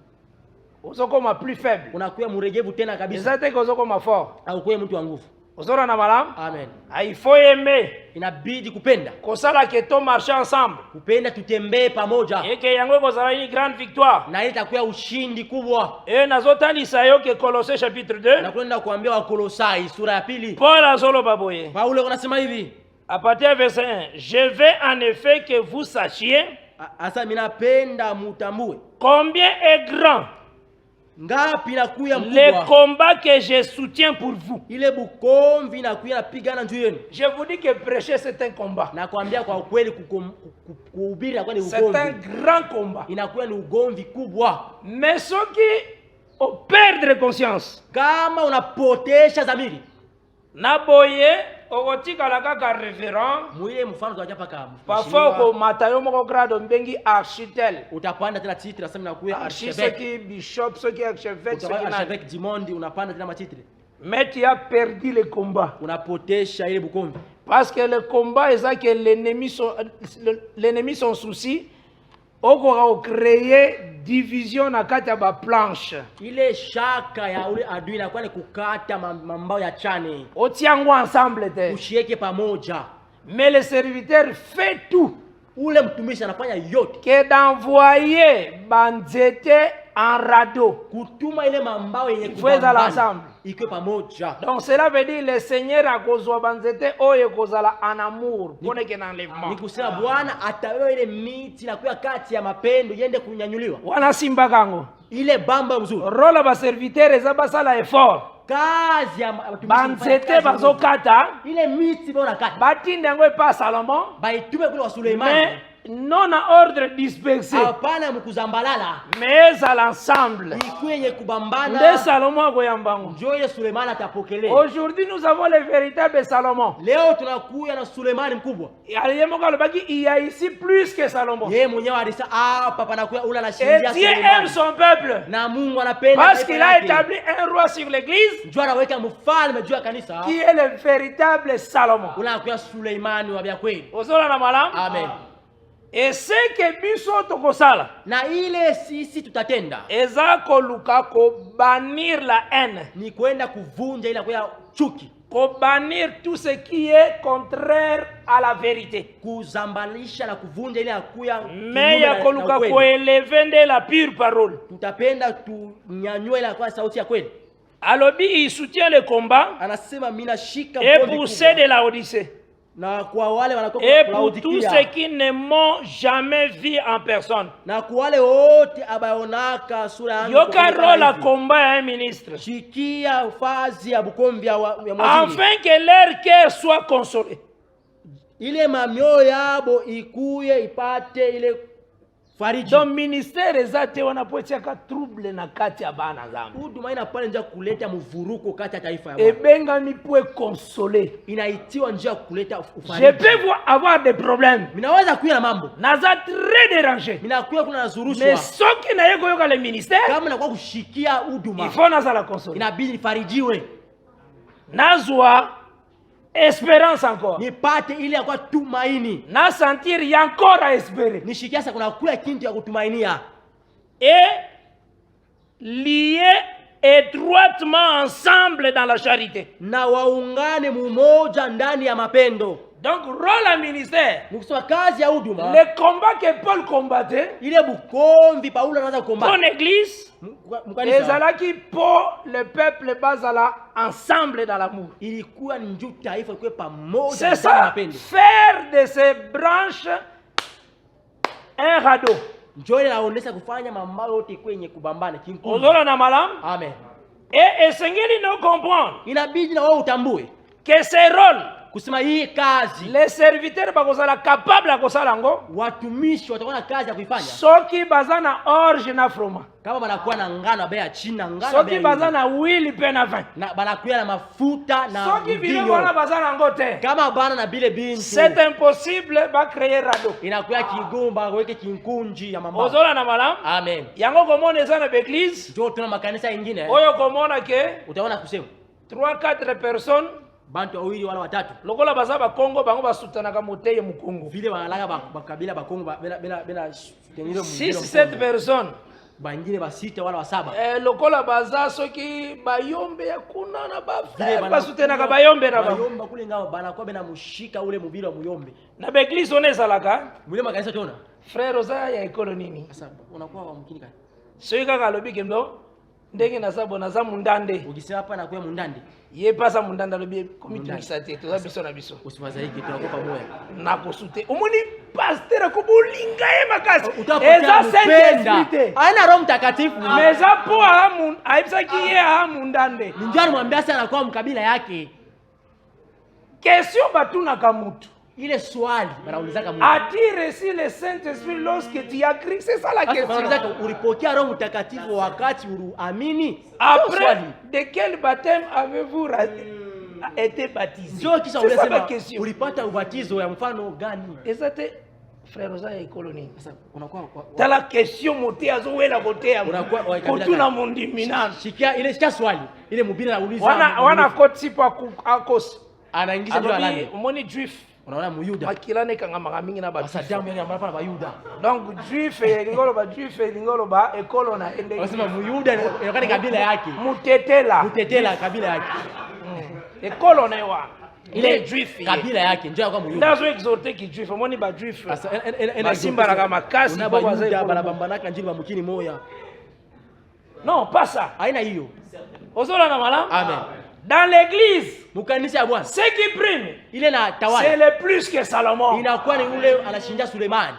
Uzokoma plus faible. Unakuya muregevu tena kabisa. Ça te uzokoma fort. Au kuya mtu wa nguvu. Uzora na malam? Amen. Il faut aimer. Inabidi kupenda. Kosala que to marcher ensemble. Kupenda tutembee pamoja. Et que yango kozala une grande victoire. Na ile itakuwa ushindi kubwa. Et nazotandisa yo que Colossiens chapitre 2. Na kwenda kuambia wa Kolosai sura ya 2. Paul azolo baboye. Paulo anasema hivi. À partir du verset 1, je veux en effet que vous sachiez asa minapenda mutambue combien est grand ngapi nakuya mkubwa le combat que je soutiens pour vous. Ile bukomvi nakuya napigana juu yenu. Je vous dis que prêcher c'est un combat. Nakwambia kwa kweli kuhubiri inakuwa ni ugomvi. C'est un grand combat. Inakuwa ni ugomvi kubwa. Mais ceux qui perdent conscience, kama unapotesha dhamiri, naboye okotikala kaka révérend. Muile mfano tunajapa kama. Parfois ko matayo moko grade mbengi architel. Utapanda tena titre sasa mnakuya archevêque. Ceux qui bishop, ceux qui archevêque, ceux qui archevêque du monde unapanda tena matitre. Mais tu as perdu le combat. Unapotesha ile bukombi. Parce que le combat est ça que l'ennemi son souci oko créer division na kati ya ba planche. Ile shaka ya ule adui inakuwa ni kukata mambao ya chane. Otiango ensemble te. Ushieke pamoja. Mais le serviteur fait tout. Ule mtumishi anafanya yote. Que d'envoyer banzete en radeau. Kutuma ile mambao yenye kubambana ensemble. Iko pamoja. Donc cela veut dire le Seigneur a kozwa banzete oye kozala en amour. Pone ke na enlèvement. Nikusema Bwana atawewe ile miti na kuya kati ya mapendo yende kunyanyuliwa. Wana simba kango. Ile bamba mzuri. Role ba serviteur eza basala effort. Kazi ya banzete bazokata ile miti bona kata. Batinde yango epa Salomon. Baitume kule wa Suleimani. Non à ordre dispersé. Hapana mkuzambalala. Mais à l'ensemble. Ikwenye kubambana. Nde Salomon goyambango. Njoye Suleimani atapokelea. Aujourd'hui nous avons le véritable Salomon. Leo tunakuya na Suleimani mkubwa. Aliyemoka lobaki il y a ici plus que Salomon. Yeye mwenyewe alisa papa nakuya ula na shindia Suleimani. Et Dieu aime son peuple. Na Mungu anapenda. Parce qu'il a établi un roi sur l'église. Njoo anaweka mfalme juu ya kanisa. Qui est le véritable Salomon. Unakuya Suleimani wa bya kweli. Ozola na malam. Amen. Et ce que biso tokosala na ile sisi tutatenda eza koluka ko bannir la haine, ni kwenda kuvunja ile kwa chuki, ko bannir tout ce qui est contraire à la vérité, kuzambalisha na kuvunja ile akuya mais ya koluka ko élever nde la pure parole. Tutapenda tunyanyue ile kwa sauti ya kweli. Alobi il soutient le combat, anasema mina shika et pour ceux de la Odyssée. Na kwa wale wanakopa et pour tous ceux qui ne m'ont jamais vu en personne. Na kwa wale wote abaonaka sura yangu yoka rola combat ya ministre. Shikia fazi ya bukombi ya mwazini. Afin que leur cœur soit consolé. Ile mamio yabo ikuye ipate ile fariji. donc ministère eza te wana po etiaka trouble na kati ya bana nzambe Huduma inapana njia kuleta mvuruko kati ya taifa ya Bwana. ebengami po consoler. Inaitiwa njia kuleta Je ufariji. peux avoir des problèmes, Minaweza kuya na mambo. naza très dérangé, Minakuya kuna nazurushwa. mais soki naye koyoka le ministère Kama nakuwa kushikia huduma. il faut nazala consoler, Inabidi nifarijiwe. nazwa espérance encore, Nipate ile ya kwa tumaini. na sentir y a encore à espérer, Nishikia sasa kuna kuya kintu ya kutumainia. et lié étroitement ensemble dans la charité. Na waungane mumoja ndani ya mapendo. Donc rôle à ministère, Nikusema kazi ya huduma. le combat que Paul combattait, Ile bukomvi Paulo anaanza kukomba. ton église, Mkanisa. ezalaki pour le peuple bazala ensemble dans l'amour. Ilikuwa ni njoo taifa kwa pamoja C'est ndani ya ça, mapendo. faire de ces branches un radeau. Njoo ile naonesha kufanya mambo yote kwenye kubambana kinkundi. Ozola na malam, Amen. et esengeli no comprendre Inabidi na wewe utambue que ces rôles, kusema hii kazi les serviteurs bakozala capable akosala ngo, watumishi watakuwa na kazi ya kuifanya soki baza na orge na froma, kama banakuwa na ngano bei ya chini na ngano soki bei baza na huile pe na vin, na banakuwa na mafuta na soki vile wana baza na ngo te, kama bana na bile bintu c'est impossible ba créer radeau. inakuwa kigomba weke kinkunji ya mama. Ozola na malam, Amen. yango komona eza na beglise Njoo tuna makanisa mengine oyo komona ke utaona kusema 3-4 personnes bantu wawili wala watatu lokola baza bakongo bango basutanaka moteye mukongo, vile wanalaka bakabila bakongo bena teniro 6-7 personnes bangine basita wala wasaba lokola baza soki bayombe ya kuna na vile ba basutenaka bayombe na ba bayomba kule ngao banakuwa bena mushika ule mubili wa muyombe na beglise one ezalaka mule makanisa tona. frère oza ya ekolo nini Sasa unakuwa wa mkini kani soki kaka alobi kendo ndenge naza bo naza mundande ukisema hapa nakuwa mundandi ye pasa mundande alobi komitungisa te toza biso na biso usimaza hiki tunakuwa pamoja nakosute omoni pasteur akobolinga ye makasi utapotea eza mpenda saint esprit aina Roho Mtakatifu mais eza po ayebisaki ye aha mundande ni njoo alimwambia sana anakuwa mkabila yake. question batunaka mutu Ile swali wanaulizaka Mungu a-t-il reçu le Saint-Esprit lorsque tu as crié? C'est ça la sasa, question. wanaulizaka ulipokea Roho Mtakatifu wakati uliamini? Après, de quel baptême avez-vous été baptisé? Njoo kisha C'est ça la unasema question. ulipata ubatizo ya mfano gani? Et ça te frère oza ya colonie. Sasa unakuwa T'as la question moté azo wela kote ya Unakuwa wa kabila kotuna gani? mundiminana. Shikia ile shikia swali ile mubiri anauliza Wana koti pa akos. anaingiza ndio Alobi alande. moni juif. Unaona Muyuda Makilane kanga mamingi na ba. sasa damu yake ambapo na Bayuda Donc juif lingolo ba juif lingolo ba ekolo na ende. wanasema Muyuda inakuwa ni kabila yake, Mutetela. mutetela kabila yake Ekolo na wa. Ile juif. kabila yake njoo kwa Muyuda. Ndazo exhorter ki juif moni ba juif. Sasa Basimba na kama kasi una kwa wazee Bayuda kwa- barabambanaka njili bamukini moya Non, pas ça. aina hiyo. Ozola na malam. Amen. Dans l'église, Mukanisa ya Bwana ce qui prime, ile na c'est tawala le plus que Salomon. inakuwa ni ule anashinja Sulemani.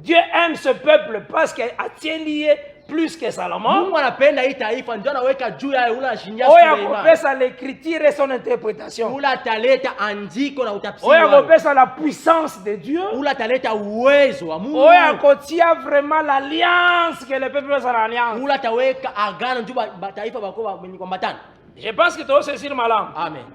Dieu aime ce peuple parce qu'il a tient lié plus que Salomon. Mungu anapenda hii taifa ndio anaweka juu ya ule anashinja Oya Sulemani. kopesa l'écriture et son interprétation. Ule ataleta andiko na utafsiri Oya wake. kopesa la puissance de Dieu. Ule ataleta uwezo wa Mungu. Oya kotia vraiment l'alliance que le peuple est en alliance. Ule ataweka agano juu taifa bako wenye kombatana. Je pense que tu as saisi malam. Amen.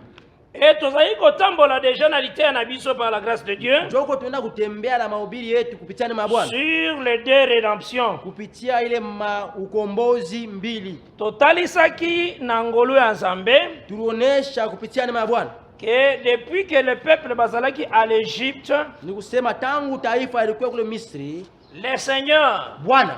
Et tozayi kotambola déjà na lité na biso par la grâce de Dieu Njoko tunaenda kutembea na mahubiri yetu kupitia neema ya Bwana. sur les deux rédemptions. Kupitia ile ukombozi mbili. Totalisaki na ngolu ya Nzambe Tulionyesha kupitia neema ya Bwana. que depuis que le peuple bazalaki à l'Égypte, Ni kusema tangu taifa ilikuwa kule Misri, le Seigneur Bwana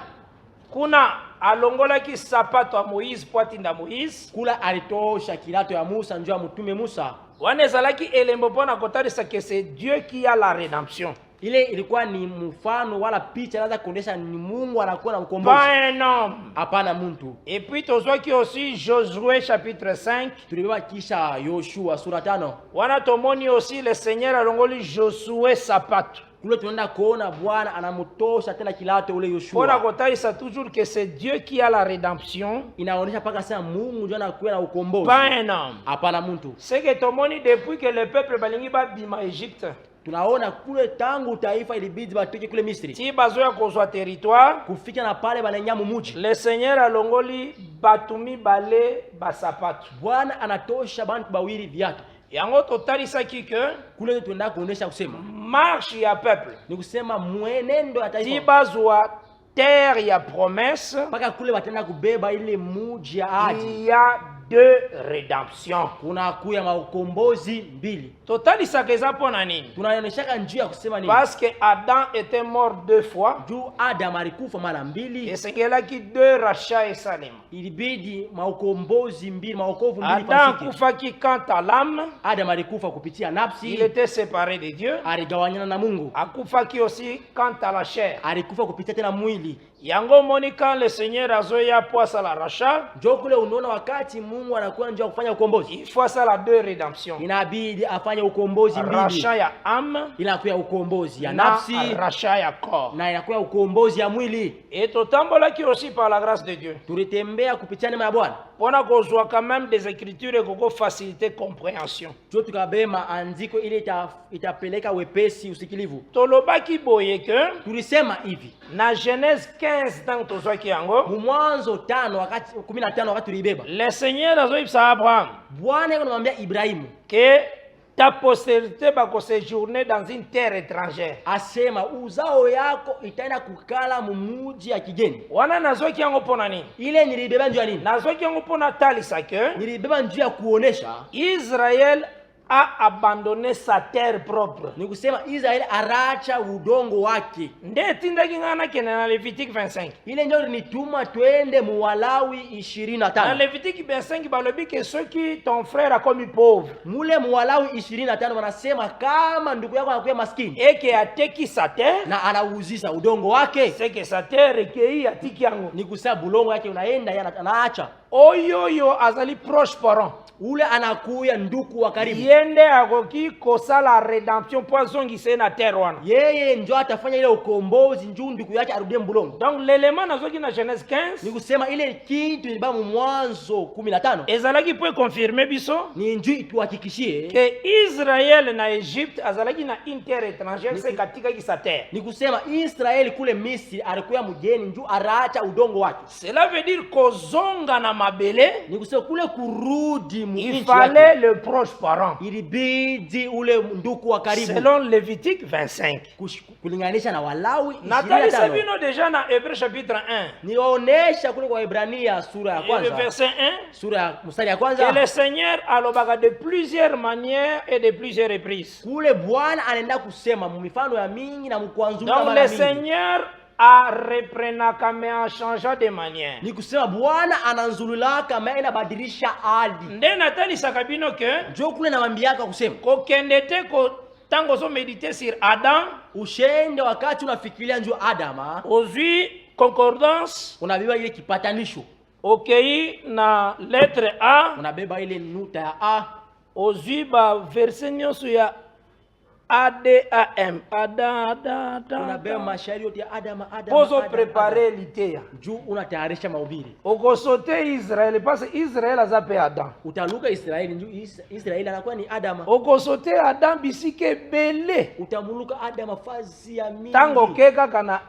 kuna alongolaki sapato ya Moïse po atinda Moïse kula alitosha kilato ya Musa njoo mtume Musa. wana ezalaki elembo mpo na kotalisa que c'est Dieu qui a la rédemption, Ile ilikuwa ni mfano wala picha inaweza kuonesha ni Mungu anakuwa na ukombozi. pas un homme. Hapana mtu. Et puis tozwaki aussi Josué chapitre 5 Tulibeba kisha Yoshua sura 5. wana tomoni aussi le Seigneur alongoli Josué sapato Kule tunaenda kuona Bwana anamtosha tena kilato ule pona Yoshua. kotalisa toujours que c'est Dieu qui a la rédemption, Inaonyesha paka sasa Mungu ndio anakuwa na ukombozi. pas un homme. Hapana mtu. C'est que tomoni depuis que le peuple balingi babima Égypte, tunaona kule tangu taifa ilibidi batoke kule Misri ti bazoya kozwa territoire kufika na pale banaingia mumuji. le Seigneur alongoli batumi bale basapatu. Bwana anatosha bantu bawili viatu. Yango totalisaki ke Kule tunaenda kuonesha kusema marche ya peuple ni kusema mwenendo ya ti taifa bazwa terre ya promesse. mpaka kule batenda kubeba ile muji ya ahadi. Il y a deux rédemptions. Kuna kuya maukombozi mbili. Totalisaka eza mpona nini? Tunaonyeshaka njia ya kusema nini? Parce que Adam était mort deux fois. Juu Adam alikufa mara mbili, Esengelaki deux rachats esalema. ilibidi maukombozi mbili, maokovu mbili Adam fasike. kufaki quant à l'âme, Adam alikufa kupitia il nafsi, était séparé de Dieu. aligawanyana na Mungu. Akufaki aussi quant à la chair. Alikufa kupitia tena mwili. Yango moni quand le Seigneur azoya po asala rachat, Njoo kule unaona wakati Mungu anakuwa njia kufanya ukombozi, il faut asala deux rédemptions. inabidi afanye ukombozi mbili. Rachat ya âme Inakuwa ukombozi ya na nafsi rachat ya corps. na inakuwa ukombozi ya mwili. Et totambolaki aussi par la grâce de Dieu. Tulitembea kupitia neema ya Bwana. Pona kozwa quand même des écritures et koko faciliter compréhension. Njoo tukabema andiko ile itapeleka wepesi usikilivu. Tolobaki boye que Tulisema hivi na Genèse 15 tant tozwaki yango, Mwanzo 5 wakati 15 wakati tulibeba, le Seigneur azoyebisa Abraham Bwana anamwambia Ibrahimu que ta postérité va séjourner dans une terre étrangère. asema uzao yako itaenda kukala mumuji ya kigeni. Wana nazwaki yango pona nini? Ile nilibeba njoo ya nini? Nazwaki yango pona talisa que Nilibeba njoo ya kuonesha Israël a abandonné sa terre propre. ni kusema Israeli aracha udongo wake. Nde tindaki ngana kene na Levitique 25. Ile njoo nituma twende muwalawi Dans 25. Levitique 25 balobi que ceux qui ton frère a commis pauvre Mule muwalawi 25 wanasema kama ndugu yako anakuwa maskini et que ateki sa terre, na anauzisa udongo wake, c'est que sa terre recueillie atiki yango. ni kusema bulongo yake unaenda yana anaacha. Oyoyo azali proche parent. Ule anakuya nduku wa karibu. Yende akoki kosala rédemption po azongise na terre wana. Yeye ndio atafanya ile ukombozi njoo nduku yake arudie mbulongo. Donc l'élément nazoki na Genèse Ni 15 kusema ile kitu ilibaa Mwanzo 15 ezalaki po confirmer biso ni njoo ituhakikishie que Israël na Égypte azalaki na une terre étrangère, c'est katika ki sa terre. ni kusema Israeli kule Misri alikuwa mgeni njoo araacha udongo wake. Cela veut dire kozonga na mabele, Ni kusema kule kurudi il fallait le proche parent. ilibidi ule nduku wa karibu Selon Lévitique 25. kulinganisha na Walawi Nathalie 25. Sabino déjà dans Hébreux chapitre 1. Niwaonesha kule kwa Waebrania sura ya Et le kwanza, verset 1. sura ya mstari ya Que kwanza, le Seigneur alobaka de plusieurs manières et de plusieurs reprises. kule Bwana anaenda kusema mifano ya mingi na mkuanzula Donc mara le mingi. Seigneur a reprenaka mais en changeant de manière. Ni kusema Bwana ananzululaka kama inabadilisha hali. Nde natalisaka bino ke Njoo kule namwambiaka kusema kokende te ko tango zo méditer sur Adam, ushende wakati unafikiria njoo Adama, ozwi concordance, unabeba ile kipatanisho, okei na lettre A, unabeba ile nuta ya A, ozwi ba verset nyonso ya ADAM, unabeba mashairi yote ya Adama, pozo préparer liteya. Njoo unatayarisha mahubiri. Okosote Israël parce que Israël aza pe Adam. Utaluka Israeli, njoo Israeli anakuwa ni Adama. Okosote Adam bisike bele. Utamuluka Adama fazi ya mingi. Tango keka kana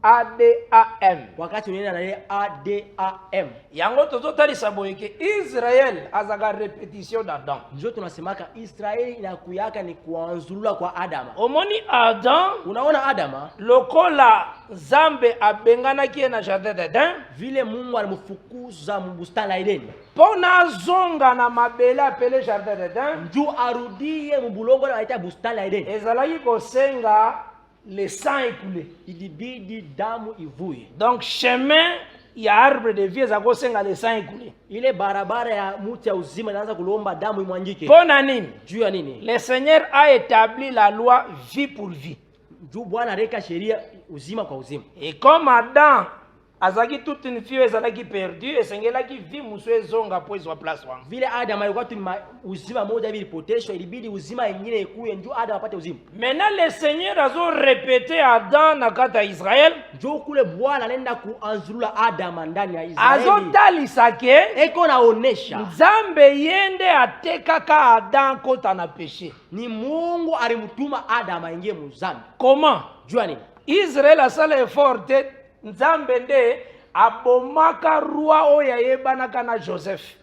ADAM. Wakati unaenda na ile ADAM. Yango tozotalisa boye ke Israël azaka répétition d'Adam. Njoo tunasemaka Israeli inakuyaka ni kuanzulula kwa Adama. Omoni Adam Unaona Adama lokola Zambe abenganaki na jardin d'Eden vile Mungu alimfukuza mbustani la Edeni. pona zonga na mabele apele jardin d'Eden, Njoo arudie mbulongo na aita bustani la Edeni. ezalaki kosenga le sang écoulé. Ilibidi damu ivuye. Donc chemin ya arbre de vie ezako senga le sang écoulé. Ile barabara ya mti ya uzima inaanza kulomba damu imwanjike. Pona nini? Juu ya nini? Le Seigneur a établi la loi vie pour vie. Juu Bwana reka sheria uzima kwa uzima. Et comme Adam azaki toute une fille ezalaki perdue esengelaki vie musu ezonga po ezwa place wana. Vile Adam alikuwa tu uzima moja hivi ilipoteshwa, ilibidi uzima ingine ikuye ndio Adam apate uzima. Maintenant le Seigneur azo répété Adam na kata Israël. Ndio kule Bwana anaenda kuanzurula Adam ndani ya Israeli. Azotalisa ke eko naonesha Nzambe yende atekaka Adam kota na péché. Ni Mungu alimtuma Adam aingie muzambi. Comment? Jua nini? Israël asala effort te Nzambe nde abomaka roi oyo ayebanaka na Joseph.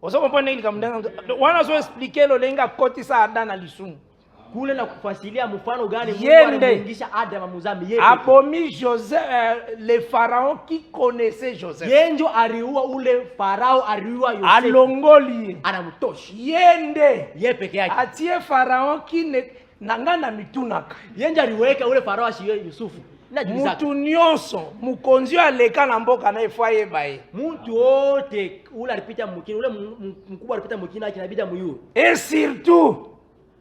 Ozo comprendre ili kamdanga wana zo expliquer lo lenga kotisa Adam na lisumu. Kule na kufasilia mfano gani Mungu alimuingisha Adam muzambi yeye. Abomi Joseph le pharaon qui connaissait Joseph. Yenjo aliua ule farao, aliua Yosef. Alongoli anamtosha. Yende yeye peke yake. Atie pharaon qui ne nangana mitunaka. Yenjo aliweka ule farao ashiwe Yusufu. Mutu nyonso mukonzi aleka na mboka na ifwa yebaye. Muntu wote ule alipita mukini, ule mkubwa alipita mukini akinabida muyu. Et surtout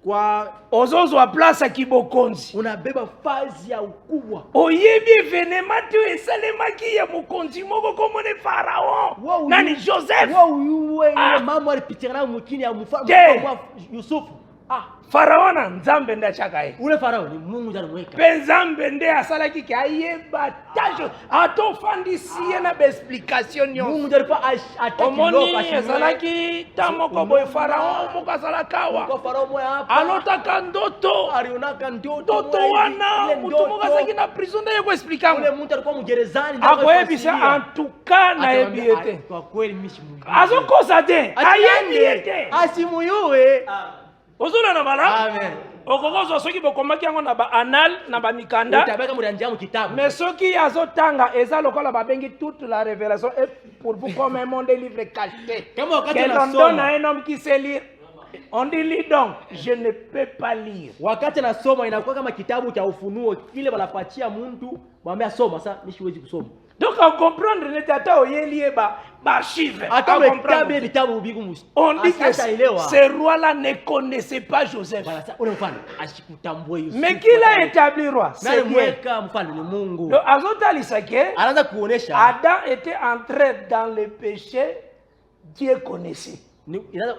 kwa ozozo wa place kibokonzi unabeba fazi ya ukubwa. Oyebi evenema tu esalemaki ya mukonzi moko komone Pharaon. Nani Joseph? Uwe ile mama alipitia na mukini ya mfalme wa Yusufu. Pharaon na Nzambe nda chakaye. Ule Pharaon ni Mungu ndiye alimweka. Pe Nzambe nde asalaki ki ayeba tajo atofandisi na be explication nyonso. Mungu ndiye ataki loko asalaki tamoko boy Pharaon mokasalakawa. Kwa Pharaon moya hapa. Alotaka ndoto. Alionaka ndoto. Ndoto wana mtu mokasaki na prison nde yeko explica. Ule mtu alikuwa mgerezani. Akoyebisa en tout cas na ebiete. Kwa kweli mishi Mungu. Azokosa te. Ayebiete. Asimuyuwe. Ozuna na bala? Amen. Okokozo soki bokomaki yango na ba anal na ba mikanda. Utabeka muranjamu kitabu. Mais soki azotanga eza lokola babengi toute la révélation et pour vous comme un monde livre caché. Kama wakati on nasoma. donne à un homme qui sait lire. On dit lis donc, je ne peux pas lire. Wakati nasoma inakuwa kama kitabu cha ufunuo kile wanapatia mtu mwambie soma sasa mimi siwezi kusoma. Donc on comprendre ne tata oyeli ba archive. On dit que ce roi-là ne connaissait pas Joseph. Mais qui l'a établi roi? C'est Dieu. Donc Adam était entré dans le péché, Dieu connaissait.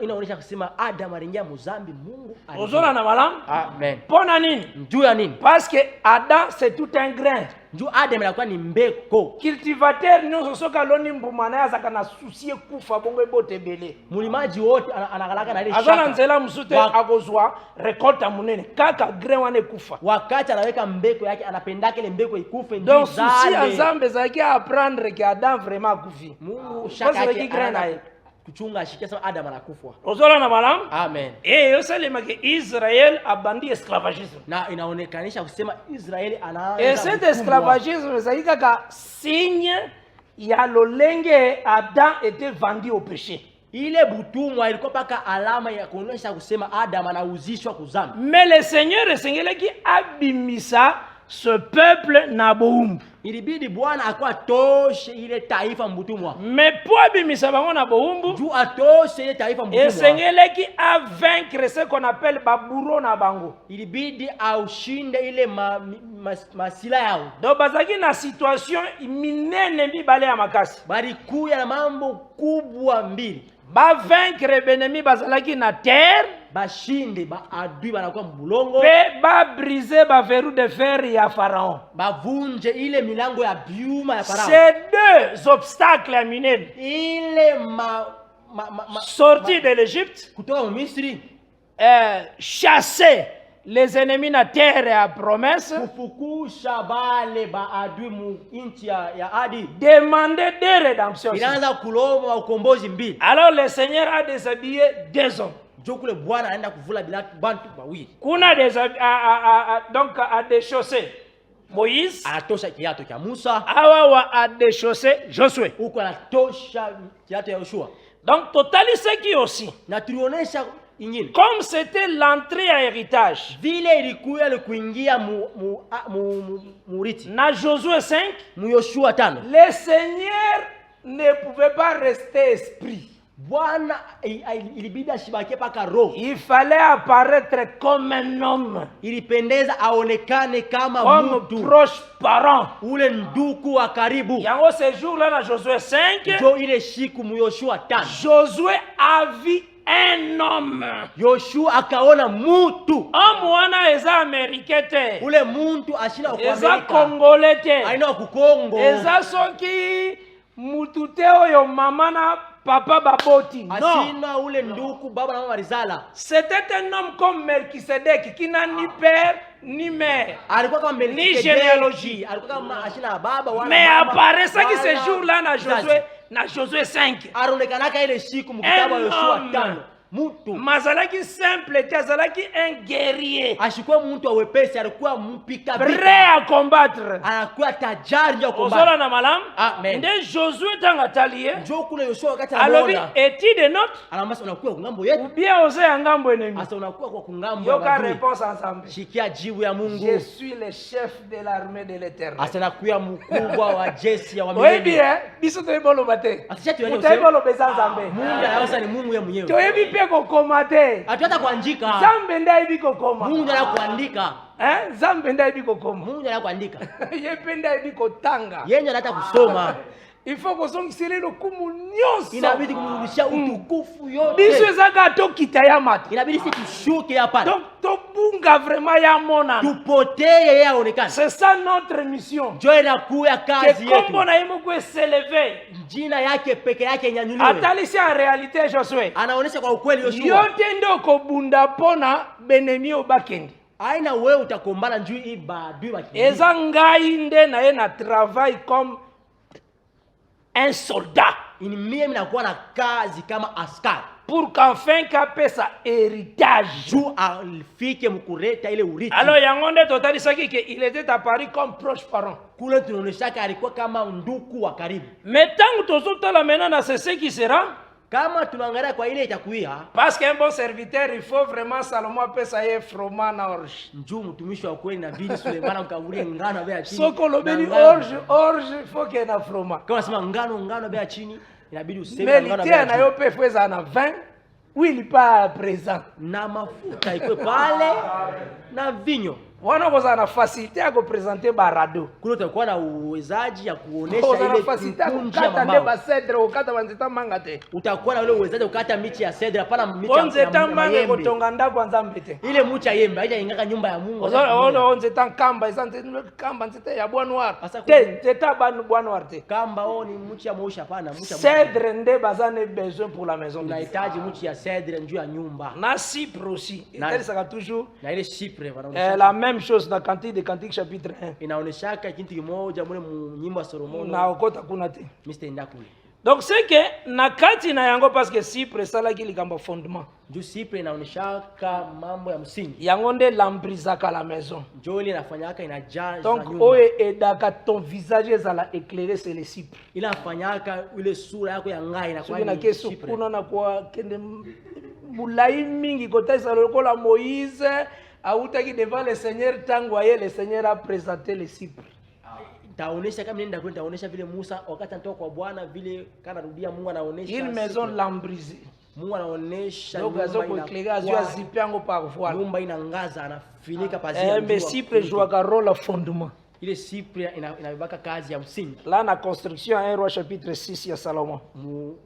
Inaonyesha kusema Adam aliingia muzambi, Mungu aliingia. Ozona na malam? Amen. Pona nini? Njoo ya nini? Parce que Adam c'est tout un grain. Njoo Adam alikuwa ni mbeko. Cultivateur nyonso soka loni mbuma na azaka na souci kufa bongo botebele. Mulimaji wote anagalaka na ile shaka. Azana nzela msute akozwa récolte munene kaka grain wane kufa. Wakati anaweka mbeko yake anapendaka ile mbeko ikufe ndio. Donc souci Nzambe zaki apprendre que Adam vraiment akufi. Mungu shaka yake grain kuchunga ashikia sababu Adam anakufa. Ozola na malam? Amen. Yoselema ke Israel abandi esclavagisme. Na inaonekanisha kusema Israeli anaanza. Et cet esclavagisme c'est kaka signe ya lolenge Adam était vendu au péché. Ile butumwa ilikuwa paka alama ya kuonyesha kusema Adam anauzishwa kuzama. Mais le Seigneur esengeleki abimisa ce peuple na boumbu. Ilibidi Bwana akwa toshe ile taifa mbutumwa. Mais pour abimisa bango na boumbu, juu atoshe ile taifa mbutumwa. Esengeleki a vaincre ce qu'on appelle baburo na bango. Ilibidi aushinde ile masila yao. Donc bazaki na situation minene mibale ya makasi. Bali kuya na mambo kubwa mbili. Ba vaincre benemi bazalaki na terre, bashinde ba adui banakuwa mbulongo, pe ba briser ba verrou de fer ya Pharaon, bavunje ile milango ya byuma ya Farao. Ces deux obstacles minene, ile sortie de l'Égypte, kutoka Misri, chasser les ennemis na terre ya promesse, kufukusha bale ba adui mu inchi ya adi, demander des rédemptions. Inaanza kulomba ukombozi mbili. Alors le Seigneur a déshabillé deux hommes. Jokule Bwana anaenda kuvula bila bantu bawili. Kuna donc a déchaussé Moïse, anatosha kiato cha Musa. Awa a déchaussé Josué. Huko anatosha kiato ya Yoshua. Donc totalise qui aussi. Na tulionesha ingine. Comme c'était l'entrée à héritage. Vile ilikuwa ile kuingia muriti. Na Josué 5, mu Yoshua 5. Le Seigneur ne pouvait pas rester esprit. Bwana ilibidi ashibake paka roho. Il fallait apparaître comme un homme, Ilipendeza aonekane kama comme mtu, proche parent. ule nduku wa karibu. Yango ce jour-là dans Josué 5, Jo ile siku mu Yoshua 5. Josué a vu un homme. Yoshua akaona mtu. Homme wana eza américain te. Ule mtu ashina kwa Eza Amerika. congolais te. Aina ku Kongo. Eza soki mutu te oyo mama na papa baboti. Non. Ashina ule nduku baba na mama alizala. C'était un homme comme Melchisedec qui n'a ni père ni mère. Alikuwa kama Ni généalogie. Alikuwa kama ashina baba wala Mais mama. apparaissait ce wala jour-là mzazi. dans Josué 5. Aronekanaka ile siku mkitabu wa Yoshua homme. 5. Mtu Mazalaki simple te, azalaki un guerrier. ashikuwa mtu wa wepesi, alikuwa mpika vita. Prêt à combattre. Anakuwa tajari ya Ozola kumbana. na malam. Amen. Nde Josué tanga talie. Njoo kule Yoshua wakati Alobi anaona. étude note. Anamasa unakuwa kungambo Ou yetu. bien oser ya ngambo ennemi. Asa unakuwa kwa kungambo ya Yoka adui. réponse ensemble. Shikia jibu ya Mungu. Je suis le chef de l'armée de l'éternel. Asa nakuya mkubwa wa jeshi ya Oui wamilele. bien, biso toyebolo bate. Asa tuelewe Utayebolo beza nzambe. Mungu anaweza ni Mungu yeye mwenyewe. Toyebi pe kokoma te. Hatuweza kuandika. Nzambe nde ayebi kokoma. Mungu ndiye kuandika. Nzambe nde ayebi kokoma. Mungu ndiye kuandika. Ye pe nde ayebi kotanga. Yeye ndiye anataka kusoma. Il faut kozongisela lokumu nyonso. Inabidi kumrudishia utukufu yote. Biso ezaka tokita ya mata. Inabidi sisi tushuke hapa. Donc tobunga vraiment ya mona. Tupotee yeye aonekane. C'est ça notre mission. Njoo inakuya kazi Que kombo yetu. na ye moko s'élever. Jina yake peke yake nyanyuliwe. Atalisi en réalité Josué. Anaonesha kwa ukweli Yoshua. Yote ndio kobunda pona benemi obakendi. Aina wewe utakombana njuu hii badui wa kidini. Eza ngai nde na ye na travail comme un soldat. Ini mimi nakuwa na kazi kama askari. Pour qu'enfin kapesa héritage. Juu alifike mkureta ile urithi. Alors yango nde totalisaki ke il était apparu comme proche parent. Kule tunaoneshaka alikuwa kama nduku wa karibu. Mais tant que tozotala maintenant c'est ce qui sera. Kama tunaangalia kwa ile itakuia. Parce qu'un bon serviteur, il faut vraiment Salomon pesa ye froment na orge. Njoo mtumishi wa kweli na bidi Sulemana mkavulie ngano bea chini. Soko lobeli orge faut que na froment. Kama sema ngano bea chini inabidi useme Mais ngano l'idée bea na chini. yo pe fweza na 20. Oui, il pas présent. Na mafuta iko pale na vinyo. Wana koza na facilité ya kupresenter barado. Kule utakuwa na uwezaji ya kuonesha Koza na ile facilité ya kunja kukata nde mamao. ba cedre ukata banzita manga te. Utakuwa na ule uwezaji kukata miti ya cedre hapana miti ya Onzeta manga yembe. kotonga ndako nzambe te. Ile miti ya yembe haija ingaka nyumba ya Mungu. Ozola ono onzeta nkamba isante kamba nzeta ya bois noir. Asa Te nzeta bois noir te. Kamba ni mti ya moshi hapana, mti ya Cèdre nde bazane besoin pour la maison de Dieu. unahitaji mti ya cedre njuu ya nyumba. Na Cypre aussi. Et ça toujours Na ile Cypre wanaonesha. la même chose dans Cantique de Cantique chapitre 1. Inaoneshaka kitu kimoja mule nyimbo ya Solomon. Na okota kuna te. Mr. Ndakule. Donc c'est que na kati na yango parce que Cypre sala ki likamba fondement. Njoo Cypre inaoneshaka mambo ya msingi. Yango nde lambrizaka la maison. Njoo ile inafanyaka inajaza Donc nyumba. oye edaka ton visage ezala éclairé c'est le Cypre. Inafanyaka ile sura yako ya ngai inakuwa Soki na ni keso Cypre. kuna na kwa kende mulai mingi kotasa lokola Moïse autaki devant le Seigneur tango aye le Seigneur a présenté le Cypre. Taonesha kama nenda kwenda taonesha vile Musa wakati anatoka kwa Bwana vile kana rudia Mungu anaonesha. Une maison lambrisée. Mungu anaonesha Donc azo ko éclairer azo aziper yango par voile. nyumba inangaza anafinika pazia. Mais Cypre jouaka rôle fondement. Ile Cypre inabeba kazi ya msingi. Là na construction 1 roi chapitre 6 ya Salomon.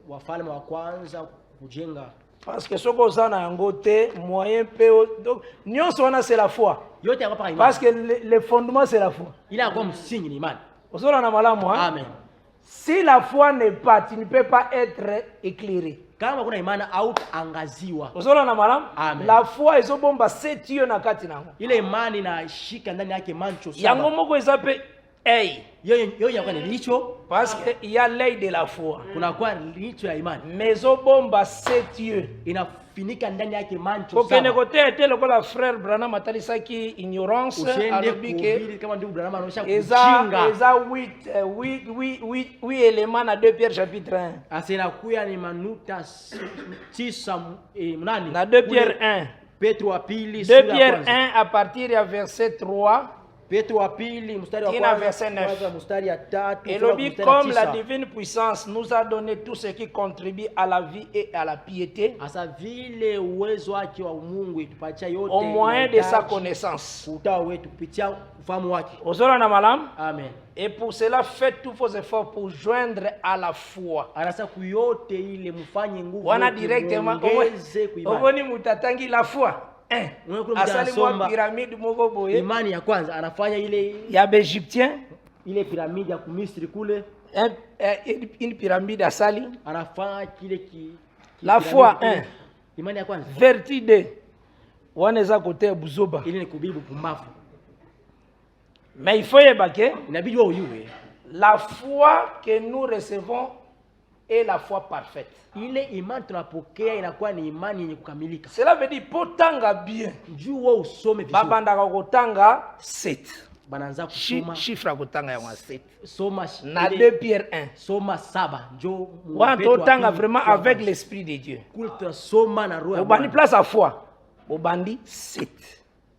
Wafalme wa kwanza kujenga. Parce que soko zana yango te moyen pe donc nyonso wana c'est la foi. Yote yako pa imani. Parce que le fondement c'est la foi. Ile yako msingi ni imani. Osola na malamu hein. Amen. Si la foi n'est pas, tu ne peux pas être éclairé. Kama kuna imani angaziwa. Osola na malamu. Amen. La foi ezobomba setio na kati nango. Ile imani inashika ndani yake mancho saba. Yango moko ezape hey. Yo yako ni licho. Parce que il y a l'œil de la foi. Kuna kwa licho ya imani. Mais obomba setio. Inafinika ndani yake mancho Kokene saba. kote ete lokola frère Branham atalisaki ignorance Alobike kama ndugu Branham anaosha kuchinga. Eza 8 éléments na 2 Pierre chapitre 1. Asena kuya ni manuta 9 na 2 Pierre 1. Petro wa pili 2 Pierre 1 à partir ya verset 3. Petro wa pili mstari wa Tina verset kwanza 9. kwanza mstari ya 3 Et mpaka le mstari ya comme la 9. divine puissance nous a donné tout ce qui contribue à la vie et à la piété Asa vile uwezo wake wa Mungu itupatia yote au moyen de sa inahitaji connaissance. utawa wetu kupitia ufahamu wake. Ozora na malam. Amen. Et pour cela, faites tous vos efforts pour joindre à la foi. Anasa kuyote ile mfanye nguvu Wana yote directement muongeze kuimani. ovoni mutatangi la foi. Asali mwa Anasoma pyramide moko boye imani ya kwanza anafanya ile ya Egyptien, ile piramidi ya Misri kule une pyramide asali. anafanya kile La foi 1, imani ya kwanza vertu 2. Waneza kote buzoba. ile ni kubibu pumbavu. Mais il faut yebake Inabidi wewe uyue la foi que nous recevons est la foi parfaite. ile imani tunapokea inakuwa ni imani yenye kukamilika. Cela veut dire potanga bien. Juu wewe usome vizuri. Babanda kotanga 7. Banaanza kusoma Chiffre kotanga ya 7. soma Na ile 2 Pierre 1. soma 7 njoo Totanga vraiment avec l'esprit de Dieu. kule tunasoma na roho ya Obandi Bwana. place à foi. Obandi 7.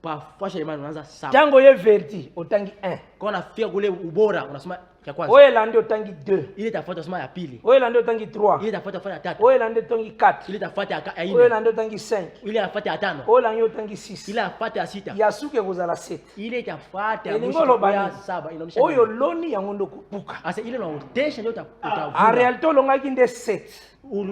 Pa fasha imani unaanza 7. Tango ye verti otangi 1. Kwa unafika kule ubora unasoma ya kwanza. Oye landi otangi 2. Ile tafuata soma ya pili. Oye landi otangi 3. Ile tafuata fanya ya tatu. Oye landi otangi 4. Ile tafuata ya Oye nne. landi otangi 5. Ile tafuata ya tano. Oye landi otangi 6. Ile tafuata ya sita. Ya suke kozala 7. Ile tafuata ya Elingo lo mwisho ya bani. 7 inaonyesha. Oyo loni yango ndo kupuka. Asa ile unaotesha ndio En utavuna. réalité olongaki nde 7.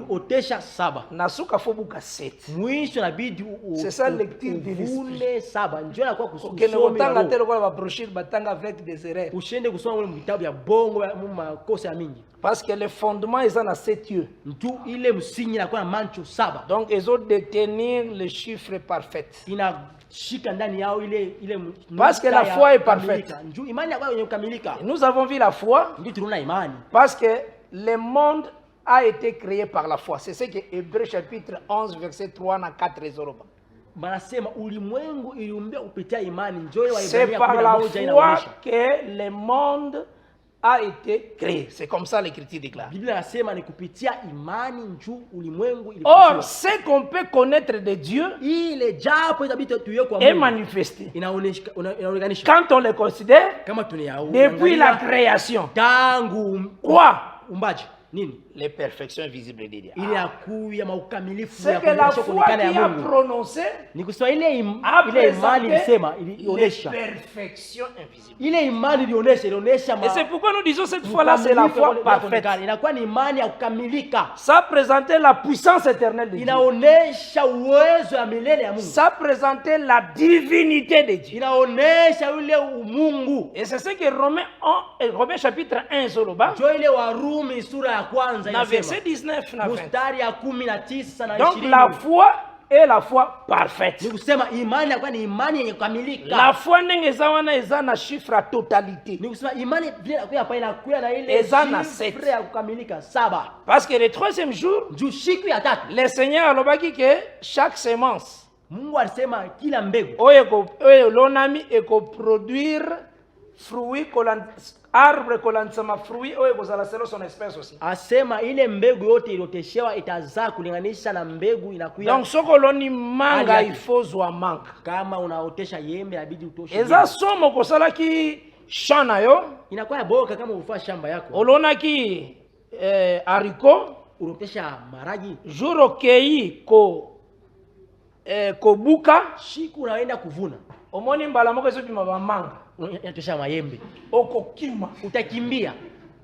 Utesha 7. Na suka fobuka 7. Mwisho inabidi C'est ça lecture de l'esprit. uvune 7. Njoo na kwa Okende kotanga telo kwa ba brochure batanga avec des erreurs. ushende kusoma ule vitabu ya bongo ya makosa ya mingi. Parce que le fondement est dans 7 yeux. Mtu ile msingi inakuwa na mancho 7. Donc ils ont détenir le chiffre parfait. Inashika ndani yao ile Parce que la foi est parfaite. Njoo imani yako yenye kukamilika. Nous avons vu la foi Ndio tunaona imani. parce que le monde a été créé par la foi. C'est ce que Hébreux chapitre 11 verset 3 na 4 zoroba. Banasema ulimwengu iliumbwa kupitia imani. Njoo wa C'est Ibrania par la 11 foi inaonyesha. que le monde a été créé. C'est comme ça l'écriture déclare. Biblia inasema ni kupitia imani njoo ulimwengu Or, ilikuwa. ce qu'on peut connaître de Dieu Ile japo itabidi tuwe kwa est Mungu. manifesté Inaonekanisha quand on le considère kama tunayao. depuis la création. tangu Quoi? umbaji nini? Les perfections visibles de Dieu. Ile ya kuya maukamilifu C'est ya que la foi kuonekana qui ya a Mungu. prononcé Ni kusema ile a ile imani présenté ilisema les ilionyesha. perfections invisibles. Ile imani ilionyesha Et c'est pourquoi nous disons cette fois-là, c'est la foi parfaite. Inakuwa ni imani ya kukamilika. Ça présentait la puissance éternelle de Dieu. Inaonyesha uwezo ya milele ya Mungu. Ça présentait la divinité de Dieu. Inaonyesha ule umungu. Et c'est ce que Romains chapitre 1 Zoloba, Jo ile Warumi sura ya kwanza na verset inasema 19 na 20. mstari ya 19 na 20. Donc la foi est la foi parfaite. Ni kusema imani inakuwa ni imani yenye kukamilika. La foi ndenge eza wana eza na chiffre à totalité. Ni kusema imani vile inakuwa hapa inakuwa na ile Eza na shifre ya kukamilika 7. Parce que le troisième jour, Juu siku ya tatu le Seigneur alobaki que chaque semence Mungu alisema kila mbegu oyo lonami ekoproduire fruit arbre kolandisama fruit oyo ekozala selon son espèce aussi. asema ile mbegu yote iliyoteshewa itazaa kulinganisha na mbegu inakuya. Donc soko oloni manga il faut zwa manga. Kama unaotesha yembe inabidi utoshe. Eza somo kosalaki champ na yo inakuwa ya boka kama ufaa shamba yako. olonaki haricot Unotesha maragi. jour okei kobuka Siku unaenda kuvuna. omoni mbala moko ezobima bamanga Unatosha mayembe. okokima Utakimbia.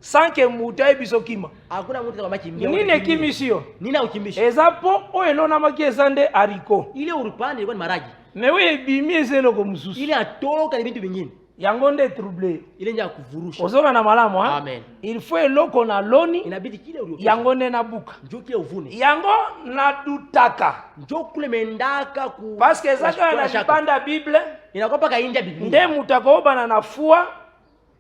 sans que mutu ayebi okima. Hakuna mtu atakayekimbia. Nini ekimisi yo? Nina ukimbisha. Eza po oyo elonamaki eza nde haricot. Ile urupande ilikuwa ni maragi. Mais oyo ebimi eza eloko mosusu. Ile atoka ni vitu vingine. Yango nde troublé. Ile nja kuvurusha. Ozoka na malamu ha? Amen. Il faut eloko na loni. Inabidi kile uliotesha. Yango nde na buka. Njoo kile uvune. Yango na dutaka. Njoo kule mendaka ku. Parce que ezaka na libanda Bible. Inakuwa paka inja Biblia. Nde mutaka obana na foi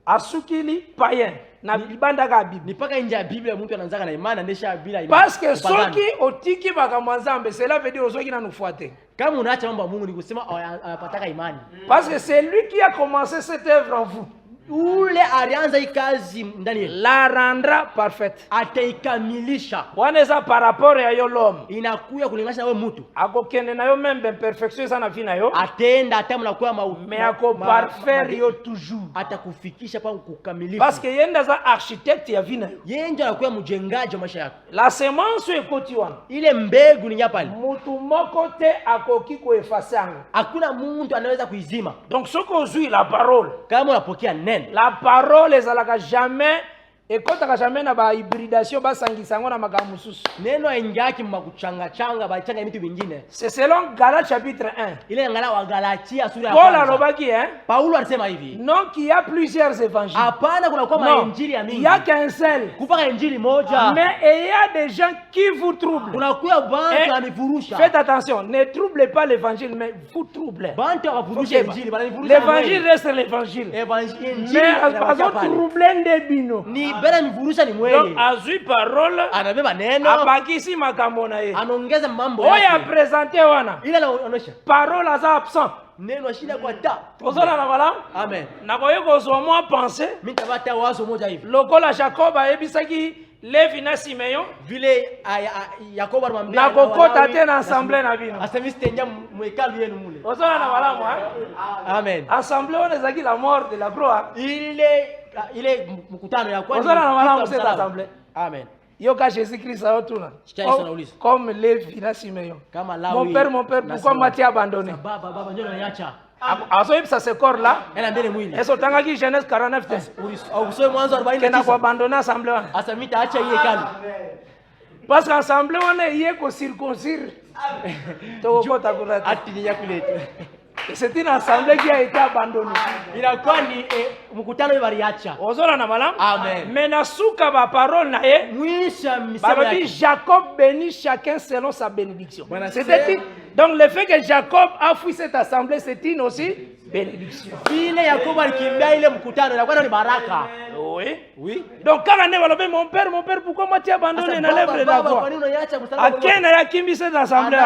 asukili païen. Na libanda ka Bible. Ni paka inja Biblia mtu anaanza na imani ndesha bila imani. Parce que soki otiki baka Nzambe, cela veut dire ozoki na nufuate. Kama unaacha mambo ya Mungu ni kusema apataka imani. Parce que c'est lui qui a commencé cette œuvre en vous. ule alianza hii kazi ndani yetu la rendra parfaite. ataikamilisha. Waneza par rapport ya yo l'homme. Inakuya kulinganisha wewe mtu. Akokende na yo même imperfection sana vina yo. Atenda hata mnakuwa mais ako parfaire yo toujours. Atakufikisha pa kukamilifu. Parce que yenda za architecte ya vina yo. Yeye ndio anakuwa mjengaji wa maisha yako. La semence ekoti wana. Ile mbegu ni nyapali. Mutu moko te akoki ko effacer yango. Hakuna mtu anaweza kuizima. Donc soko ozui la parole. Kama unapokea neno. La parole ezalaka jamais ekotaka jamais na ba hybridation basangisa yango na makambo mususu. Neno ingaki mmakuchanga bachanga vitu vingine. C'est selon Galates chapitre 1. Ile ngala wa Galatia sura ya Paul kwanza. alobaki Paulo alisema hivi. Non qu'il y a plusieurs évangiles. Hapana kuna kwa injili ya mingi. Il y a qu'un seul. Kupaka injili moja. Mais il y a des gens qui vous troublent. Kunakuwa bantu anifurusha. Faites attention, ne troublez pas l'évangile mais vous troublez. Bantu wafurusha injili, bananifurusha. L'évangile reste l'évangile. Mais par exemple troubler des bino. Ni bela mifurusha ni mweye. Donc azui parole. Anabeba neno. Abakisi makambo na ye. Anaongeza mambo yake. Oya présenter wana. Ile anaonyesha. Parole aza absent. Neno shida kwa ta. Ozala na bala. Amen. Na koyeko zo moi penser. Mimi tabata wazo moja hivi. Lokola Jacob ayebisaki Levi na Simeon. Vile Yakobo alimwambia na kokota tena assemblée na bino. Asemi stenja mwekalu yenu mule. Ozala na bala moi. Amen. Assemblée on ezaki la mort de la gloire. Ile mkutano ya kwani. Ozala na bala cette assemblée. Amen. Yoka Jésus-Christ aotuna. Comme Levi na Simeon. Mon père, pourquoi m'as-tu abandonné? Baba, njoo niacha. Azoib ça ce corps là. Ela mbele mwili. Eso tangaki Genèse 49 te. Au kusoma mwanzo 49. Kena kwa abandonner assemblée wana. Asamita acha hii hekalu. Parce que assemblée wana yeye ko circoncire. Toko takura. Ati ni yakuleta. C'est une assemblée qui a été abandonnée. Inakuwa ni mkutano ile baliacha. Ozola na malamu. Amen. Mais nasuka ba parole na ye. Mwisha misemo yake. Jacob bénit chacun selon sa bénédiction. C'était donc le fait que Jacob a fui cette assemblée, c'est une aussi bénédiction. Vile Yakobo alikimbia ile mkutano inakuwa ni baraka. Oui. Donc quand on est mon père, pourquoi m'as-tu abandonné dans l'œuvre de la croix? Akena ya kimbi cette assemblée.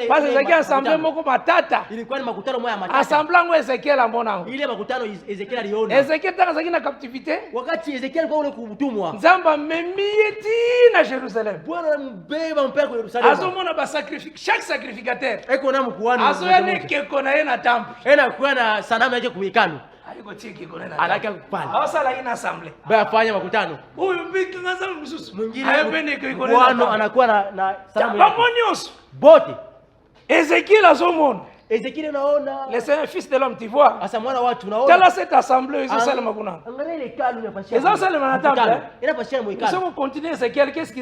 Parce que c'est assemblée moko matata. Ilikuwa ni makutano moja matata. Assemblée ngo Ezekiel ambona. Ile makutano Ezekiel aliona. Ezekiel tanga na captivité. Wakati Ezekiel kwa ule kutumwa. Nzamba memiyeti na Jerusalem. Bwana mbeba mpaka kwa Yerusalemu. Azomona ba sacrifice, chaque sacrificateur. Eko na mkuani. Azoyane keko na ye na temple. Ena kuwa na sanamu yake kuikano. Aliko chiki kona na. Alaka kupana. Awasala ina assemblée. Baya fanya makutano. Huyu mbiki ngaza msusu. Mwingine ayapende kiko na. Bwana anakuwa na sanamu yake. Pamonyoso. Bote. Ezekiel azomona. Ezekiel naona. Le Seigneur fils de l'homme, tu vois. Asa mwana watu naona. Tala cette assemblée izo sala makuna. Angalia ile hekalu inapashia. Izo sala manatamba. Inapashia mwikalo. Sasa continue Ezekiel, qu'est-ce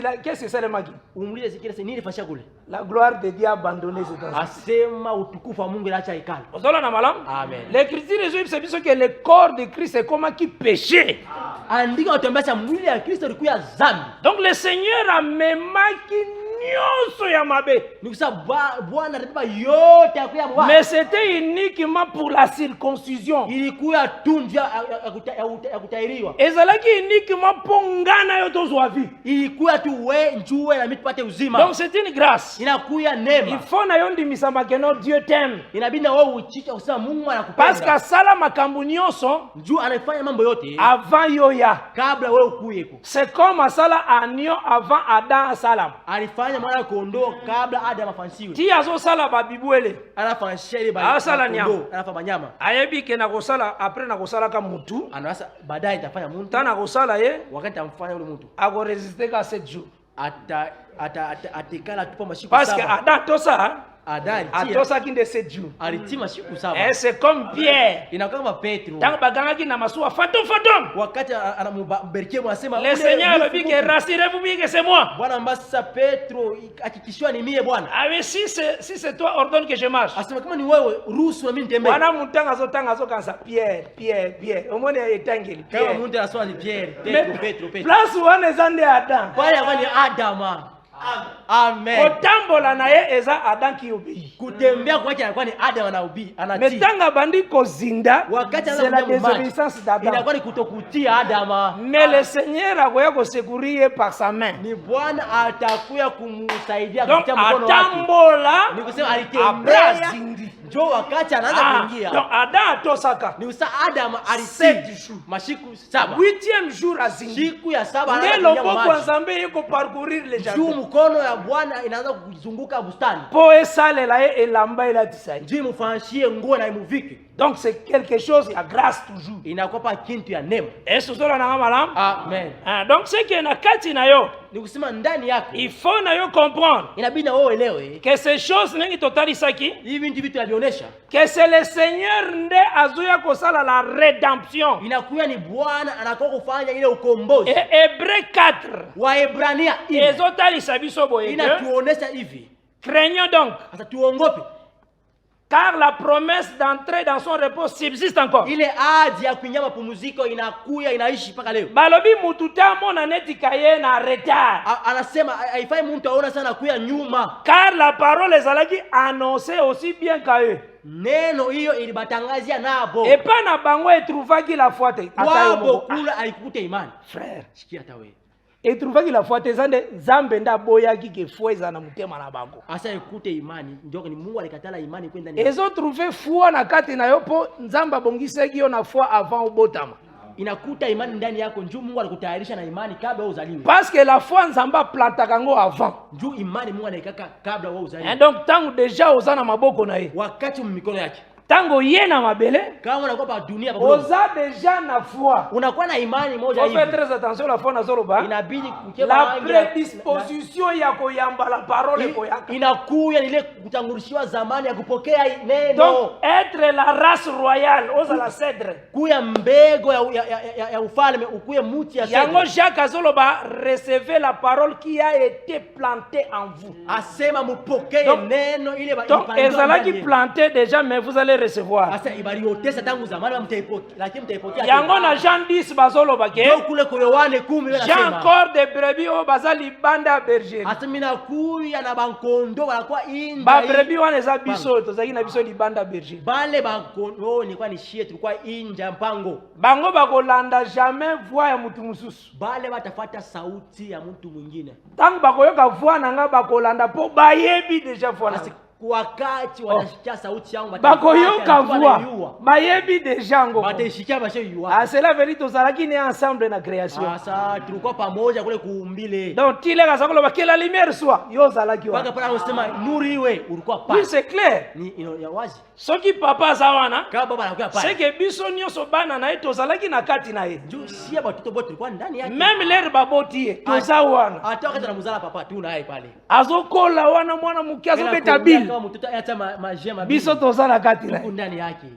que c'est le magi? Umuulize Ezekiel sasa nini fashia kule? La gloire de Dieu abandonnée cette assemblée. Asema utukufu wa Mungu ilaacha hekalu. Ozola na malam? Amen. L'écriture résume c'est biso que le corps de Christ est comme qui péché. Andika utembea mwili ya Kristo ulikuwa dhambi. Donc le Seigneur a memaki nyonso ya mabe. Bwana alibeba yote akuya mbaya. Mais c'était uniquement pour la circoncision. Ilikuwa tu njia ya kutairiwa. Ezalaki uniquement pongana yo tozwa vie. Ilikuwa tu we njue na mitupate uzima. Donc c'est une grâce. Inakuya neema. Il faut na yondi misamba que non Dieu t'aime. Inabidi na wewe uchicha kusema Mungu anakupenda. Parce que sala makambo nyonso njuu anafanya mambo yote avant yoya. Kabla wewe ukuyeko. C'est comme sala agneau avant Adam salam. Alifanya mwana kondoo kabla Adam afansiwe. Ti azo sala babibwele. Anafanshia ile ba. Asala nyama. Anafa nyama. Ayebi ke na kosala après na kosala ka mutu. Anasa baadaye itafanya mtu. Tana kosala ye wakati amfanya ule mtu. Ako résister ka 7 jours. Atekala tupa mashiku 7. Parce que Adam tosa Adam atosa kinde 7 jours. Alitima siku 7. Et c'est comme Pierre. Inakuwa kama Petro. Tangu bagangaki na masuwa fatom. Wakati anambereke mwasema le Seigneur le dit que rassurez-vous bien que c'est moi. Bwana mbasa Petro hakikishwa ni mie Bwana. Ah mais si c'est toi ordonne que je marche. Asema kama ni wewe ruhusu na mimi nitembee. Bwana mutanga zo kansa Pierre. Omone etangeli. Kama mtu anasema ni Pierre, Petro. Place wana zande Adam. Kwa hiyo ni Adam. Amen. Kotambola na ye eza Adam ki obéi. Kutembea kwake anakuwa ni Adam anabii, anatii. Metanga bandi kozinda, c'est la désobéissance d'Adam. Inakuwa ni kutokutii Adam. Mais le Seigneur akoya kosekurie par sa main. Ni Bwana atakuya kumsaidia kutia mkono wake. Atambola, ni kusema alitembea jo wakati anaanza Donc kuingia Adam atosaka. ni usa Adam 7 aliseti jours. mashiku 7 8e jour azingi. siku ya 7 Nde anaanza kuingia loboko ya maji Nzambe yuko parcourir le juu jardin. mkono ya Bwana inaanza kuzunguka bustani Po esalela ye elamba elatisa ye. juu mfanshie nguo na imuvike Donc c'est quelque chose ya grâce toujours. inakuwa kintu ya neema. Est-ce que na malamu? Amen. Donc c'est que na kati na yo, Ni kusema ndani yako il faut na yo comprendre inabidi na wewe uelewe que ces choses nengi totalisaki, hivi vitu vinavionyesha que c'est le Seigneur nde azuya kosala la rédemption. inakuwa ni Bwana anakuwa kufanya ile ukombozi. Et Hébreu 4 Waebrania ezotalisa biso boye que inatuonesha hivi. craignons donc, Sasa tuongope car la promesse d'entrer dans son repos subsiste encore. ile ahadi ya kuingia mapumziko inakuya inaishi mpaka leo. Balobi mututa mona neti kaye na retard. Anasema haifai mtu aona sana kuya nyuma, Car la parole ezalaki annoncée aussi bien qu'à eux. neno hiyo ilibatangazia nabo Et pas na bango etrouvaki la foi te. wabo kula alikute imani. Frère, Sikia hata wewe etrouvaki la foi te zande Nzambe nda boyaki ke foi eza na mutema na bango. asa ikute imani, ndio ni Mungu alikatala imani kwenda ndani. Ezo trouver foi na kati na yo po Nzambe abongisaki yo na foi avant obotama. Inakuta imani ndani yako, njoo Mungu alikutayarisha na imani kabla wewe uzaliwe. Parce que la foi Nzambe plantaka ngo avant. Njoo imani Mungu anaikaka kabla wewe uzaliwe. Et donc tangu déjà oza na maboko na ye. Wakati mikono yake Tango ye na mabele, kama unakuwa pa dunia pa oza déjà na foi. unakuwa na imani moja Faut faire hivi, très attention la foi na zoloba. inabidi kukia La prédisposition ya koyamba la parole koyaka. inakuya ile kutangulishiwa zamani ya kupokea neno. Donc être la race royale oza la cèdre. Kuya mbego ya ufalme, ukuye muti ya Yango cedre. Jacques azoloba recevez la parole qui a été plantée en vous. Asema mupokee Donc- neno ile Donc ezalaki planté déjà mais vous allez recevoir. Asa ibaliotesa tangu zamani mtaipokea, lakini mtaipokea. Yango na Jean 10 bazoloba ke ndio kule kwa Yohane 10 wewe Jean nasema. encore de brebis o bazali banda berger. Asa mina kuya na bankondo wanakuwa inda. Ba brebis wana eza biso tozaki na biso libanda berger. Bale bankondo ni kwa ni shie tulikuwa inja mpango. Bango bakolanda jamais voix ya mutu mususu. Bale watafuata sauti ya mtu mwingine. Tangu bakoyoka voix nanga bakolanda po bayebi déjà voix nanga. Wakati wanashikia sauti yangu Bakoyoka voix bayebi déjà ngo. wataishikia bashe yuwa. Ah c'est la vérité tozalaki né ensemble na création. Sasa tulikuwa pamoja kule kuumbile. Donc tile kasakolo ba que la lumière soit yo zalaki wa. Paka pala unasema nuru iwe ulikuwa pale. Oui c'est clair. Ni ya wazi. Soki papa zawana Kama baba anakuwa pale. c'est que biso nyonso bana na ye tozalaki na kati na ye. Juu sia batoto bote tulikuwa ndani yake. Même l'air baboti ye toza wana. Hata wakati anamzala papa tu naye pale. Azokola wana mwana mukia azobeta bile. Kama mtoto hata majema Biso toza na kati na ye. ndani yake.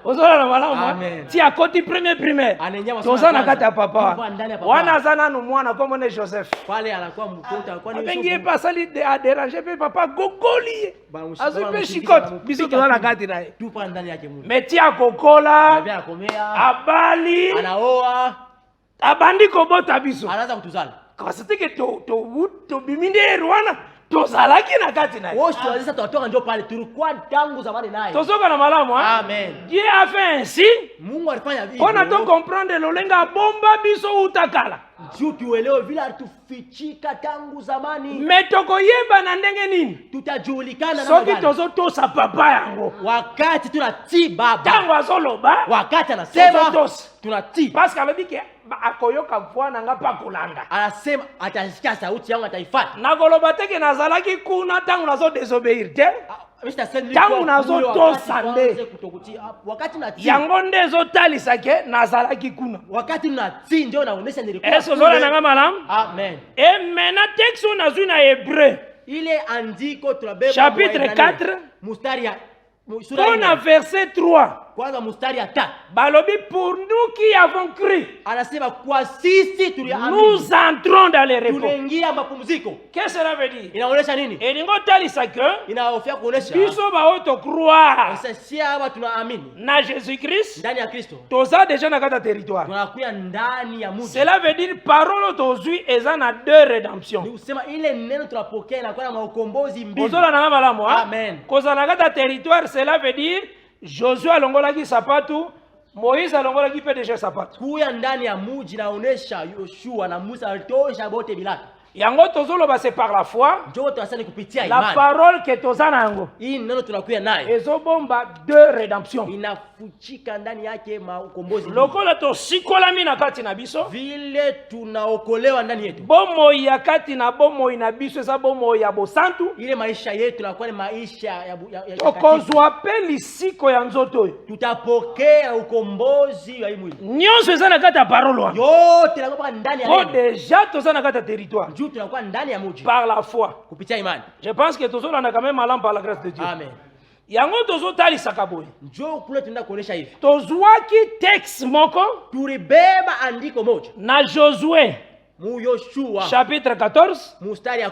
Ozola na malamu. Amen. Ti akoti premier primaire. Anenyewa Toza na kwanza. kati ya papa Yuko wana. ndani ya papa. Wana zana nu mwana comme ne Joseph. Pale anakuwa mtoto anakuwa ni Bengi ye pasali de a déranger pe papa gogoli. Bamushika- Azo pe bamushika- chikote. bamupiga Biso toza na tu. kati na ye. Tu pale ndani yake Mungu. Meti akokola. Bebe anakomea. Abali. Anaoa. Abandi kobota biso. Anaanza kutuzala. Kasi teke to biminde Rwanda tozalaki na kati na ye. Wote sasa tutatoka ndio pale tulikuwa tangu zamani naye. Tozoka na malamu hein? Amen. Dieu a fait ainsi Mungu alifanya hivyo. on a to comprendre lolenga bomba biso utakala. Juu tuelewe vile alitufichika tangu zamani. Mais tokoyeba na ndenge nini? Tutajulikana na Soki magani. tozotosa papa yango. Wakati tunatii baba. Tango azoloba Wakati anasema tozotosa. tunatii. Parce qu'alobi ke akoyoka voix nanga pa kolanda. Anasema atasikia sauti yangu ataifuata. Nakoloba teke nazalaki kuna tango nazo désobéir te. Tangu nazotosa nde. Wakati natii. Yango nde ezotalisa ke nazalaki kuna. Wakati natii ndio naonesha nilikuwa. Est-ce ozola nanga malamu? Amen. Et maintenant texte on a vu na Hébreu Ile andiko tunabeba chapitre 4 mstari ya sura on a ya verset 3 kwanza mstari ya 3 balobi pour nous qui avons cru anasema kwa sisi tuliamini nous entrons dans les repos. tunaingia mapumziko. Qu'est-ce que cela veut dire? Inaonyesha nini? Elingo talisa que Inaofia kuonesha biso baoto croire sisi hapa tunaamini na Jésus-Christ ndani ya Kristo. toza déjà na kata territoire. Tunakuya ndani ya mji. Cela veut dire parole tozui eza na deux Ni rédemptions. kusema ile neno tunapokea inakuwa na maukombozi mbili. Ozola na malamu hein? Amen. Koza na kata territoire cela veut dire Josué alongolaki sapatu, Moïse alongolaki pe déjà sapatu. Kuya ndani ya mji naonesha Yoshua na Musa alitosha bote bilaka. yango tozoloba c'est par la foi njoo tunasali kupitia la imani. parole que tozana yango Hii neno tunakuya nayo ezobomba deux rédemptions inafuchika ndani yake ukombozi. lokola tosikolami na kati na biso Vile tunaokolewa ndani yetu, bomoi ya kati na bomoi na biso eza bomoi ya bosantu ile maisha yetu nakuwa ni maisha ya tokozwa pe lisiko ya nzoto oyo tutapokea ukombozi wa hii mwili nyonso eza na kati ya parole wana yote nakuwa ndani ya po neno. deja toza na kati ya territoire Juu tunakuwa ndani ya mji par la foi. kupitia imani. Je pense que tozolanda quand même alam par la grâce de Dieu. Amen. Yango tozotalisaka boye Njoo kule tunaenda kuonesha hivi. tozwaki texte moko Tulibeba andiko moja na Josué mu Yoshua chapitre 14 mstari ya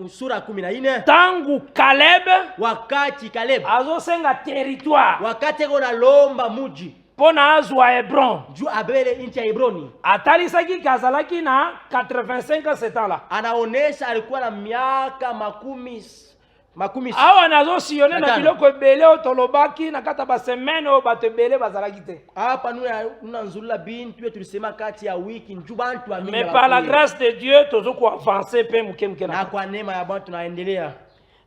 sura 14, tangu Caleb wakati Caleb azosenga territoire wakati eko nalomba muji pona azwa Hebron juu abele nchi ya Hebroni. atalisaki kazalaki na 85 ans cet ans là Anaonesha alikuwa na miaka makumi awa nazosiyone na Natano. biloko ebele oyo tolobaki na kati ya basemaine oyo bato ebele bazalaki te hapa nunanzulula bintu tulisema kati ya wiki njuu bantu wa mingi mais par la wakuye. grâce de Dieu tozokuavance mpe muke muke Na na kwa neema ya Bwana tunaendelea.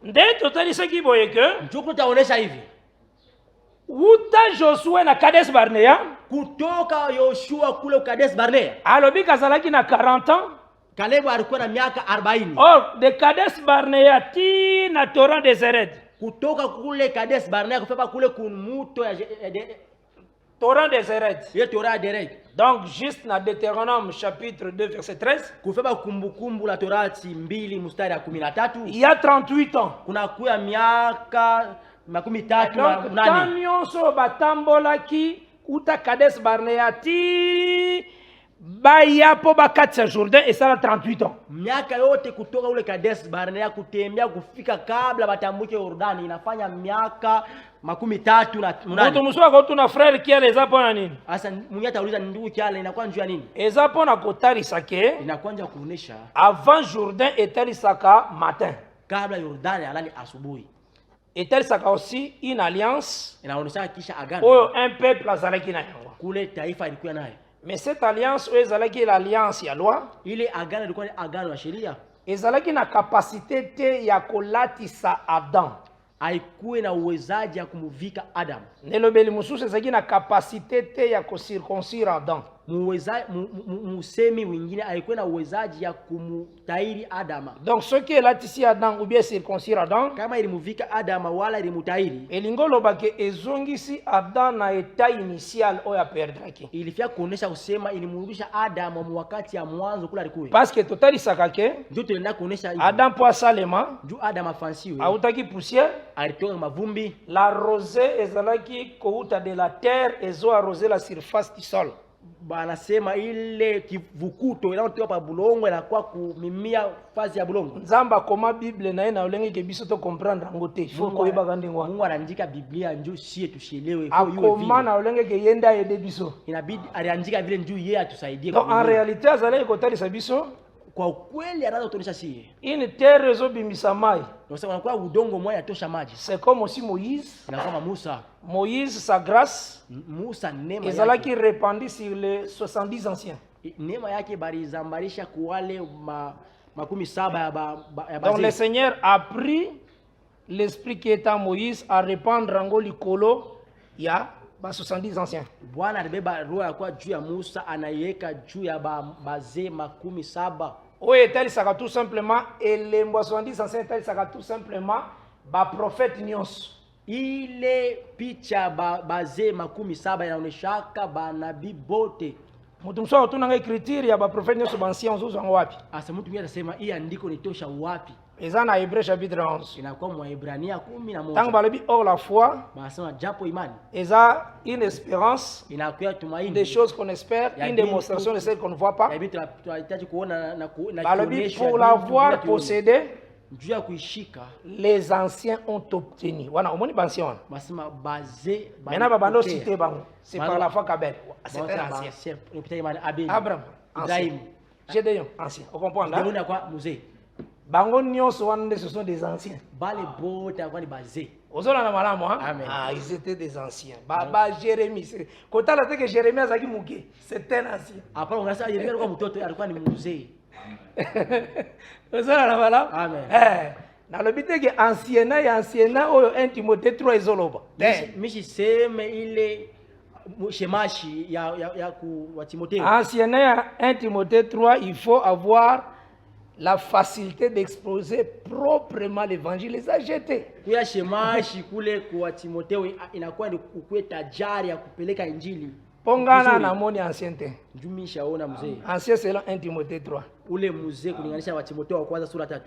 nde totalisaki boye ke Njoo tutaonesha hivi. wuta Josué na Kades Barnea Kutoka Yoshua kule Kades Barnea, alobi kazalaki na 40 ans Kalebu alikuwa na miaka 40. or de Kades Barnea ti na torrent de Zered Kutoka kule Kades Barnea kufika kule kumuto ya torrent de Zered ile Torah direct. donc juste na Deutéronome chapitre 2 verset 13 Kufika kumbukumbu la Torati 2 mstari ya 13 il y a 38 ans kuna kuya miaka 38 na donc 8. tant nyonso batambolaki uta Kades Barnea ti baya po bakati ya Jourdain esala 38 ans Miaka yote kutoka ule Kades Barnea kutembea kufika kabla batambuke Yordani inafanya miaka 38. moto mosusu akotuna frère kiala eza mpona nini Sasa mwenye atauliza ndugu kiala inakuwa njuu ya nini? eza mpona kotalisa ke Inakuwa njuu ya kuonesha avant Jourdain etalisaka matin kabla Yordani alali asubuhi. etalisaka aussi une alliance Inaonesha kisha agano oyo un peuple azalaki na yango kule taifa ilikuwa nayo. mais cette alliance oyo ezalaki l'alliance ya loi Ile agano ilikuwa ni agano ya sheria. ezalaki na kapasité te ya kolatisa Adam Haikuwa na uwezaji ya kumuvika Adam. nelobeli mosusu ezalaki na kapasité te ya kocirconcire Adam Musemi wengine haikuwa na uwezaji ya kumutairi Adama. donc soki elatisi Adam ou bien circoncire Adam Kama ilimuvika Adama wala ilimutairi, elingi olobaki ezongisi Adam na etat initial oyo aperdaki ilifia kuonesha kusema ilimurudisha Adama mu wakati ya mwanzo kula alikuwa. parce que totalisaka ke Ndio tunaenda kuonesha hivi. Adam po asalema Ndio Adama fansiwe. autaki poussière Alitoka mavumbi. la rosée ezalaki kouta de la terre ezo arroser la surface du sol Banasema ile kivukuto inayotoka pa bulongo inakuwa kumimia fazi ya bulongo. nzamba koma bible na ye na olenge ke biso to comprendre yango te faut koyebaka ndenge wana Mungu anaandika Biblia njoo sie tusielewe. akoma na olenge ke ye nde ayede biso Inabidi aliandika vile njoo yeye atusaidie. donc en réalité azalaki kotalisa biso Kwa ukweli anaanza kutuonesha sie. une terre ezobimisa mai Ndio unakuwa udongo moja tosha maji. c'est comme aussi Moïse Inakuwa Musa. Moïse sa grâce Musa neema ezalaki yake. répandue sur les 70 anciens Neema yake balizambarisha kuwale makumi saba ya donc le bazee. Seigneur a pris l'esprit qui est en Moïse à répandre yango likolo ya ba 70 anciens Bwana alibeba roho ya kwa juu ya Musa anaiweka juu ya bazee makumi saba. oyo etalisaka tout simplement elembo ya 70 anciens etalisaka tout simplement baprophète nyonso Ile picha bazee makumi saba inaoneshaka banabii bote. moto mosusu akotuna nga écriture ya baprophète nyonso bancien ozozwa yango wapi Asa mtu mwingine atasema hii andiko nitosha wapi? eza na Hébreu chapitre 11 Inakuwa mwa Ibrania ntango 11. balobi or la foi Banasema japo imani eza une espérance inakuwa tumaini. des choses qu'on espère Ya une dini démonstration de tu- celles qu'on ne voit pas Hivi tunahitaji kuona na balobi kionyesho pour ya l'avoir vitu possédé juu ya kuishika. les anciens ont obtenu wana omoni bancien wana Basema bazee maintenant babanda ocité bango c'est par la foi qu'Abel c'est un ancien Abraham ancien Ibrahim Gédéon ancien on comprend là Ibrahim kwa mzee bango nyonso wana nde ce sont des anciens bale bote kwa ni bazee. ozolanda malamu hein? Amen. Ah, ils étaient des anciens ba Jérémie kotala te que Jérémie azalaki moke c'est un ancien Hapana unasema Yeremia alikuwa mtoto alikuwa ni mzee. ozala na bala Amen. na lobi teke anciena oyo 1 Timothée 3 ezoloba mishiseme ile shemashi ya wa Timotheo. Anciena ya 1 Timothée 3, il faut avoir la facilité d'exposer proprement l'évangile. Les a jetés. Kuya shemashi kule kwa Timotheo inakuwa ni ukuwe tajari ya kupeleka injili. Pongana na moni ancienneté. Jumisha ona mzee. Ancien selon 1 Timothée 3. Ule mzee kulinganisha wa Timotheo wa kwanza sura 3.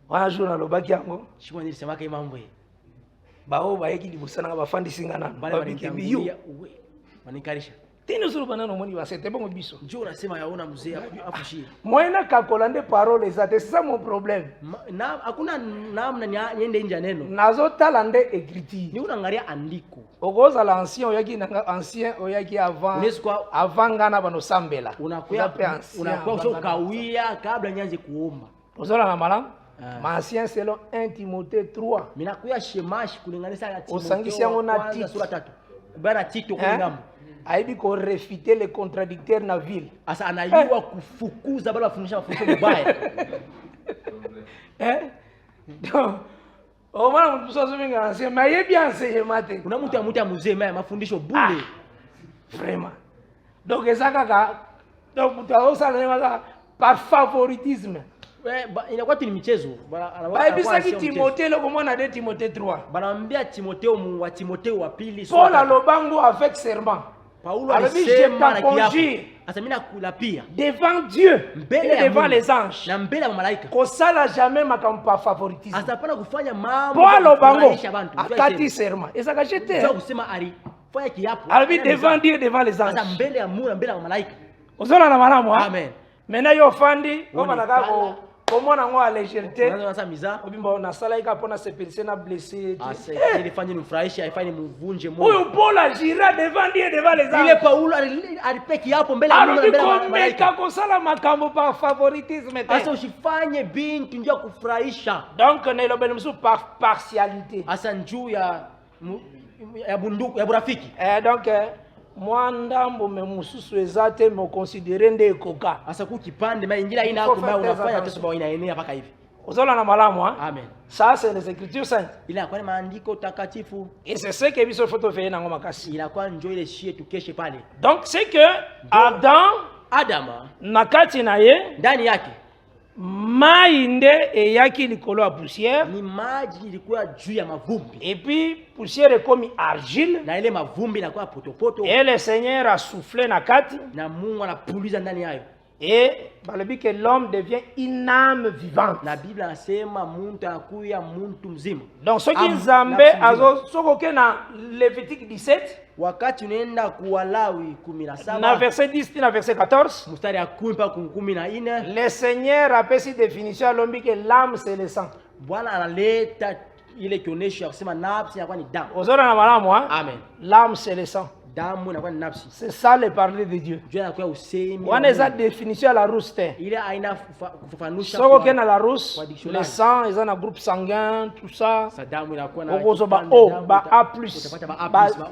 Wana jona lobaki yango. Shimo nilisema kai mambo ye. Bao bayeki libusana nga bafandi singana. Babiki biyo. Wanikarisha. Tino suru banano moni basete bongo biso. Njoo unasema yaona mzee afushie. Moyena kakolande parole ezate, c'est ça mon problème. Na hakuna namna niende nje neno. Nazo talande écriture. Ni unaangalia andiko. Ogoza l'ancien oyaki nanga ancien oyaki avant ngana bano sambela. Unakuwa sio kawia kabla nyanze kuomba. Ozola na malamu? Ancien selon 1 Timothée 3. Minakuya shemashi kulinganisha na Timotheo. Osangisi yango na Tito sura 3. Bana Tito kwa ngambo. Aibi ko réfuter les contradicteurs na ville. Asa anayua kufukuza bado wafundisha mafundisho mabaya. Donc au moins on peut s'assumer ancien mais il bien enseigné matin. Kuna mtu amuta mzee maya mafundisho bure. Vraiment. Donc ezaka ka donc mutaosa na par favoritisme. Inakuwa ni michezo. Baibisaki Timothée loko mwana de Timothée 3. Banamwambia Timotheo wa Timotheo wa pili. Paul alobango avec serment. Paulo alisema na kiapo. Asa mimi nakula pia. Devant Dieu et devant les anges. Na mbele ya malaika. Kosala jamais makambo par favoritisme. Asa pana kufanya mambo. Paul alobango akati serment. Ezaka jeté. Sio kusema alifanya kiapo. Albi devant Dieu et devant les anges. Asa mbele ya Mungu na mbele ya malaika. Ozola na malamu ha? Amen. Maintenant yo fandi koma nakako komona ngo a légèreté. Unaanza miza. Obimba na salaika pona se personne blessé. Asa ile fanye nifurahisha, haifanye mvunje moyo. Huyo Paul agira devant Dieu devant les anges. Ile Paulo alipeki hapo mbele ya Mungu na mbele ya malaika. Albi kosala makambo par favoritisme. Asa usifanye bintu ndio kufurahisha. Donc ne lobele msu par partialité. Asa njuu ya bunduku ya burafiki. Donc mwandambo memususu ezate mo considérer nde koka. Asa kukipande ma injila ina hapo mbaya unafanya tu sababu inaenea paka hivi. Ozola na malamu ha? Amen. Ça c'est les écritures saintes. Ila kwa maandiko takatifu. Et c'est ce que biso photo fait na ngoma kasi. Ila kwa njoo ile shie tukeshe pale. Donc c'est que Adama nakati na ye ndani yake mai nde eyaki likolo ya poussière. Ni maji ilikuwa juu ya mavumbi. Et puis poussière ekomi argile. Na ile mavumbi inakuwa potopoto. Et le Seigneur a soufflé na kati. Na Mungu anapuliza ndani yayo. Et balobi que l'homme devient une âme vivante. Na Biblia nasema muntu anakuya muntu mzima. Donc ce qui Nzambe azo soko na Lévitique 17 wakati unaenda kuwalawi 17 na verset 10 na verset 14 mstari ya 10 mpaka 14 le Seigneur a pesi définition à l'homme que l'âme c'est le sang. Bwana analeta ile kionesho ya kusema nafsi inakuwa ni damu. Ozora na malamu ha? Amen. L'âme c'est le sang. Damu inakuwa ni nafsi. C'est ça le parler de Dieu. Dieu anakuwa usemi. Wana eza définition à la rousse. Ile aina kufafanusha. Soko kena la rousse, le sang eza na groupe sanguin, tout ça. Sa damu inakuwa na okozo ba O, ba A+,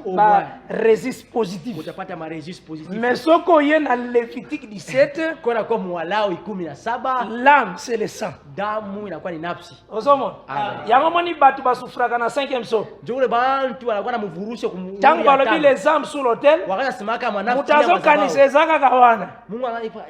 ba résiste positif. Utapata ma résiste positif. Mais soko ye na Lévitique 17, kona kwa Mwalawi 17, l'âme c'est le sang. Damu inakuwa ni nafsi. Ozomo. Yango moni batu basufraka na 5e saut. Njoo bantu wanakuwa na mvurusho kumuri. Tangu balobi les âmes sous l'autel. Wakati simaka manafsi. Mutazo kanisa ezaka kawana. Mungu anaipa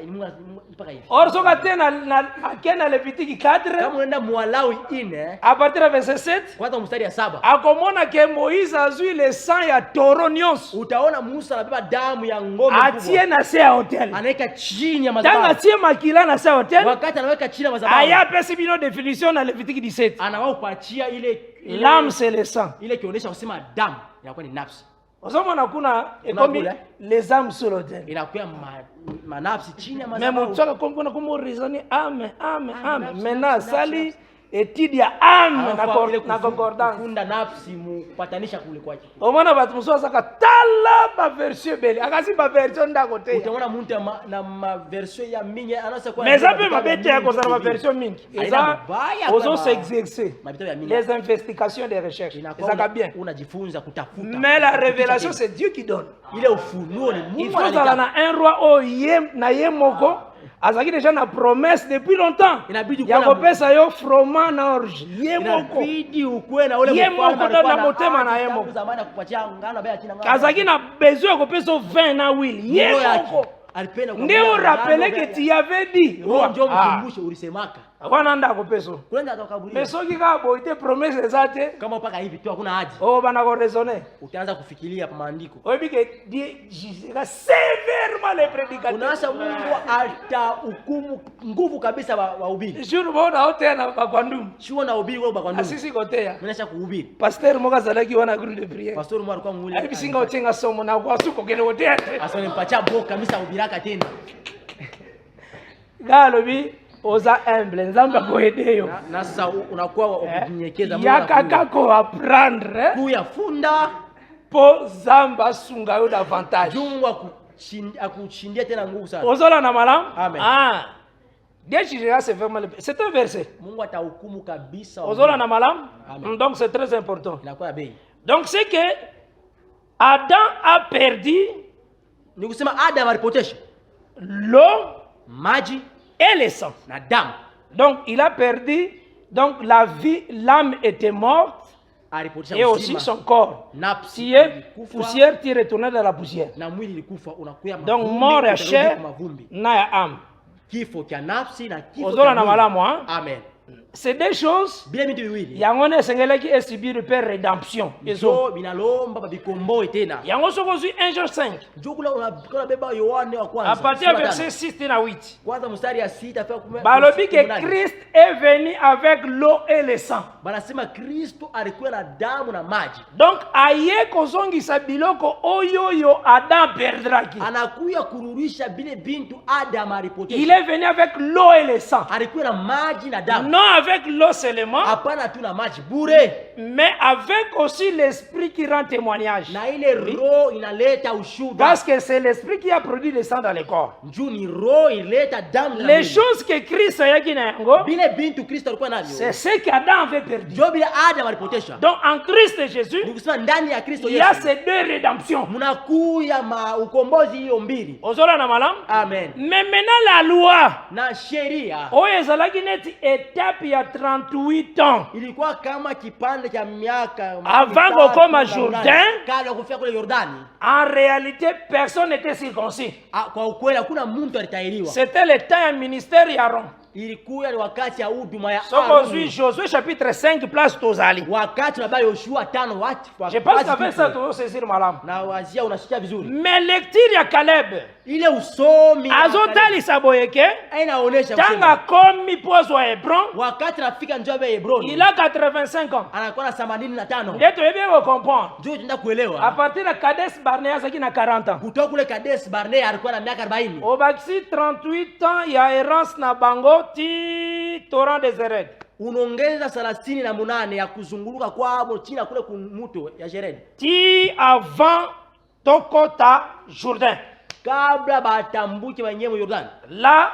ipaka hivi. Or soka tena na akena Lévitique 4. Kama unaenda Mwalawi 4. À partir de verset 7. Kwanza mstari ya 7. Akomona ke Moïse azui le sang ya taureau nyonso. Utaona Musa anabeba damu ya ng'ombe kubwa. Atie na se ya hotel. Anaweka chini ya madhabahu. Tanga atie makila na se ya hotel. Wakati anaweka chini ya madhabahu. Aya pesi bino définition na Lévitique 17. Anawapatia ile l'âme c'est le sang. Ile kionyesha kusema damu inakuwa ni nafsi. Ozomona kuna ekomi les âmes sur l'autel. Inakuwa manafsi chini ya madhabahu. Mais mutaka kompona komo raisonner âme. Maintenant sali étude ya âme na concordance. Kunda nafsi mupatanisha kule kwake. Omona batu muso saka tala ba version bele. Akasi ba version ndako te. Utaona muntu na ma version ya mingi anasa kwa. Mais ça peut mabete ya kozana ba version mingi. Eza ozo s'exercer. Les investigations des recherches. Ezaka bien. Unajifunza kutafuta. Mais la révélation c'est Dieu qui donne. Ile ufunuo ni Mungu. Il faut zala na un roi o ye na ye moko. azaki déjà na promesse depuis longtemps Inabidi ya ukuwe na- kopesa yo fromant na orge ye moko inabidi ukuwe na ule Ye mfalme moko alikuwa na motema na ye tangu moko. zamani akupatia ngano bei ya China ngano. azaki na besoin ya kopesa yo vin na wili ye Roho yake, moko alipenda nde kuambia orapele ngano ke bei- tu avais dit Roho ndio Ah, mkumbushe ulisemaka. akwana nda kopesa Kwenda atakaburia. mais soki kaka boyi te promesse eza te Kama mpaka hivi tu hakuna haja. oyo bana koraisonne Utaanza kufikiria pa maandiko. oyebi ke Dieu jugera sévèrement les prédicateurs Unaanza Mungu atahukumu nguvu kabisa wahubiri. jour moko naoteya na bakwandumu Sio na ubiri wewe kwa ndugu. asisi koteya Mimi nasha kuhubiri. paster moko azalaki wana groupe de prière Pastor mwa alikuwa mwili. ayebisinga otenga somo na kwasu kokende koteya te Asa nimpatia boka kabisa ubiraka tena. nga alobi oza humble nzambe akoyede yo Na sasa unakuwa ukinyenyekeza ya kaka koapprendre kuya funda mpo nzambe asunga yo davantage Mungu akushindia tena nguvu sana. ozolanda malamu Amen. Dieu jugera sévèrement les- c'est un verset Mungu atahukumu kabisa. ozolanda malamu Amen. donc c'est très important Inakuwa ya bei. donc c'est que Adam a perdu Ni kusema Adam alipotesha l'eau maji et le sang. na damu. Donc il a perdu donc la vie, l'âme était morte Alipotesha et aussi uzima. son corps. Nafsi Si est ilikufa poussière, tu retournes dans la poussière. na mwili ilikufa unakuya Donc mavumbi, mort ya utarudi chair kwa mavumbi. na ya âme. Kifo cha nafsi na kifo Ozola cha na mwili. malamu, hein? Amen. C'est des choses Bila vitu viwili. yango ne esengelaki esubir pe rédemption. Njo binalomba babikomboe tena. Yango soko ozwi 1 Jean 5 Njo kula unabika beba Yohane wa kwanza. à partir ya sura tano. verset 6 na 8. Kwanza mstari ya 6 afika Balobi que Christ est venu avec l'eau et le sang. Banasema Kristo alikuwa na damu na maji. Donc aye kozongisa biloko oyo yo Adam perdraki. Anakuya kurudisha bile bintu Adam alipotesha. Il est venu avec l'eau et le sang. Alikuwa na maji na damu. Non avec l'eau seulement, Hapana tu na maji bure. mais avec aussi l'esprit qui rend témoignage. Na ile roho inaleta ushuhuda. Parce que c'est l'esprit qui a produit le sang dans le corps. Njoo ni roho ileta damu na Les mwili. choses que Christ a yaki na yango, Bile bintu Kristo alikuwa navyo. c'est ce qu'Adam avait perdu. Njoo bile Adam alipotesha. Donc en Christ Jésus, Ni kusema ndani ya Kristo il y a Yesu ces deux rédemptions. mnakuya ukombozi hiyo mbili. Ozola na malam. Amen. Mais maintenant la loi, Na sheria oyo ezalaki neti étape ya 38 ans. ilikuwa kama kipande cha miaka Avant mitatu kokoma na Jourdain. nane. Kabla ya kufika kule Yordani. En réalité, personne n'était circoncis. Kwa ukweli hakuna mtu alitahiriwa. C'était le temps ya ministère ya Aaron. Ilikuwa ni wakati ya huduma ya Soko Aaron. ozwi Josué chapitre 5 place tozali. Wakati baba Yoshua 5 watu. Je pense qu'avec ça tu saisir malam. na wazia unasikia vizuri. Mais lecture ya Caleb Ile usomi azotalisa boyeke inaonyesha tanga komi pozwa Hebron, wakati nafika njoo ya Hebroni. il a 85 ans. Anakuwa na 85. Ndio toyebi comprendre. Njoo tunataka À kuelewa. partir de Kadesh Barnea azaki na 40 ans. Kutoka kule Kadesh Barnea alikuwa na miaka 40. Obakisi 38 ans ya errance na bango ti torrent des Zered. Unaongeza 38 ya kuzunguluka kwao chini kule kumuto ya Jered. Ti avant tokota Jourdain. Kabla batambuke wenyewe Jordan. Là,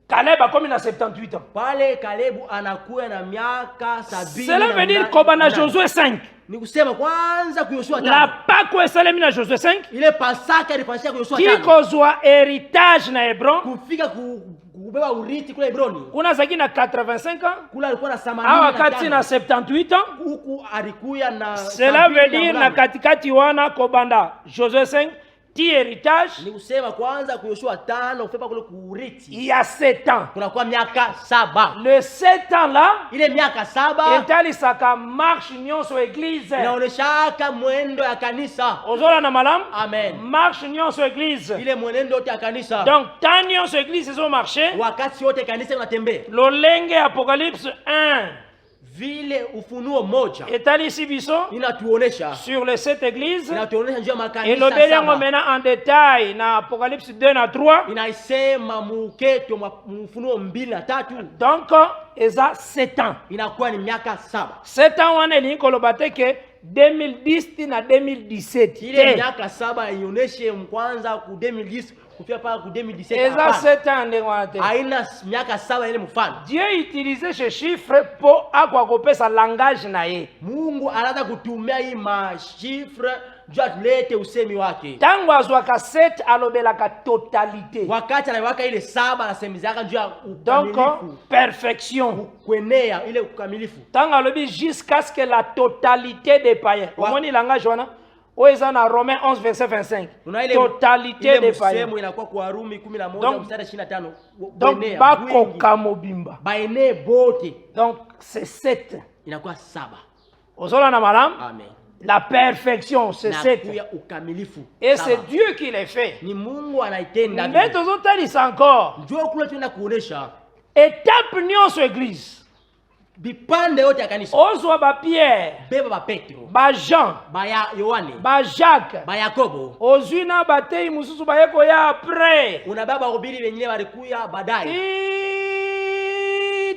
Caleb a commis na 78 ans. Pale Kalebu anakuwa na miaka 70. Cela veut dire koba na Josué 5. Ni kusema kwanza kuyoshua La 5. Pâque esalemi na Josué 5. Ile Pasaka ilifanyika kuyoshua Qui 5. kozwa héritage na Hebron. Kufika kubeba urithi kule Hebroni. Kuna zaki na 85 ans. Kula alikuwa na 80. Awa kati na 78 ans. Huku alikuya na Cela veut dire na katikati wana kobanda Josué 5 ti héritage. Ni kusema kwanza kuyoshua 5 kufika kule kurithi. Il y a 7 ans. Kunakuwa miaka 7. Le 7 ans là, Ile miaka 7 etalisaka marche nyonso église. inaoneshaka mwendo ya kanisa. Ozola na malam. Amen. Marche nyonso église. Ile mwenendo yote ya kanisa. Donc tant nyonso église ezo marché. Wakati yote kanisa inatembea. Lolenge Apocalypse 1. Vile ufunuo moja Etalisi biso inatuonesha sur les 7 églises. inatuonesha njia makanisa Elobeli yango saba. maintenant en détail na Apocalypse 2 na 3. Inaisema muketo mfunuo 2 na 3 Donc eza 7 ans. inakuwa ni miaka 7. 7 ans wana elingi koloba te ke 2010 na 2017. Ile miaka 7 ioneshe kwanza ku 2010 kufika paka ku 2017. Eza 7 ans nde wana te. Haina miaka 7 ile mfano. Dieu utilisait ce chiffre po akwa kopesa langage na ye. Mungu anaanza kutumia hii mashifre njoo atulete usemi wake. Tango azwaka 7 alobelaka totalité. Wakati anaweka ile 7 anasemezaka njoo ya Donc ukamilifu. perfection. Kwenea ile ukamilifu. Tango alobi jusqu'à ce que la totalité des païens. Omoni langage wana oeza na Romains 11 verset 25. Totalité des païens. Msemo inakuwa kwa Warumi 11 mstari 25. Donc bakoka mobimba. Baene bote. Donc c'est 7. Inakuwa 7. Ozola na malam? Amen. La perfection, c'est 7. Et c'est Dieu qui les fait. Mais tous autres disent encore. Étape nyonso église. Ozwa ba Pierre, ba Jean, ba Jacques, ozwi na batei mususu bayeko ya après.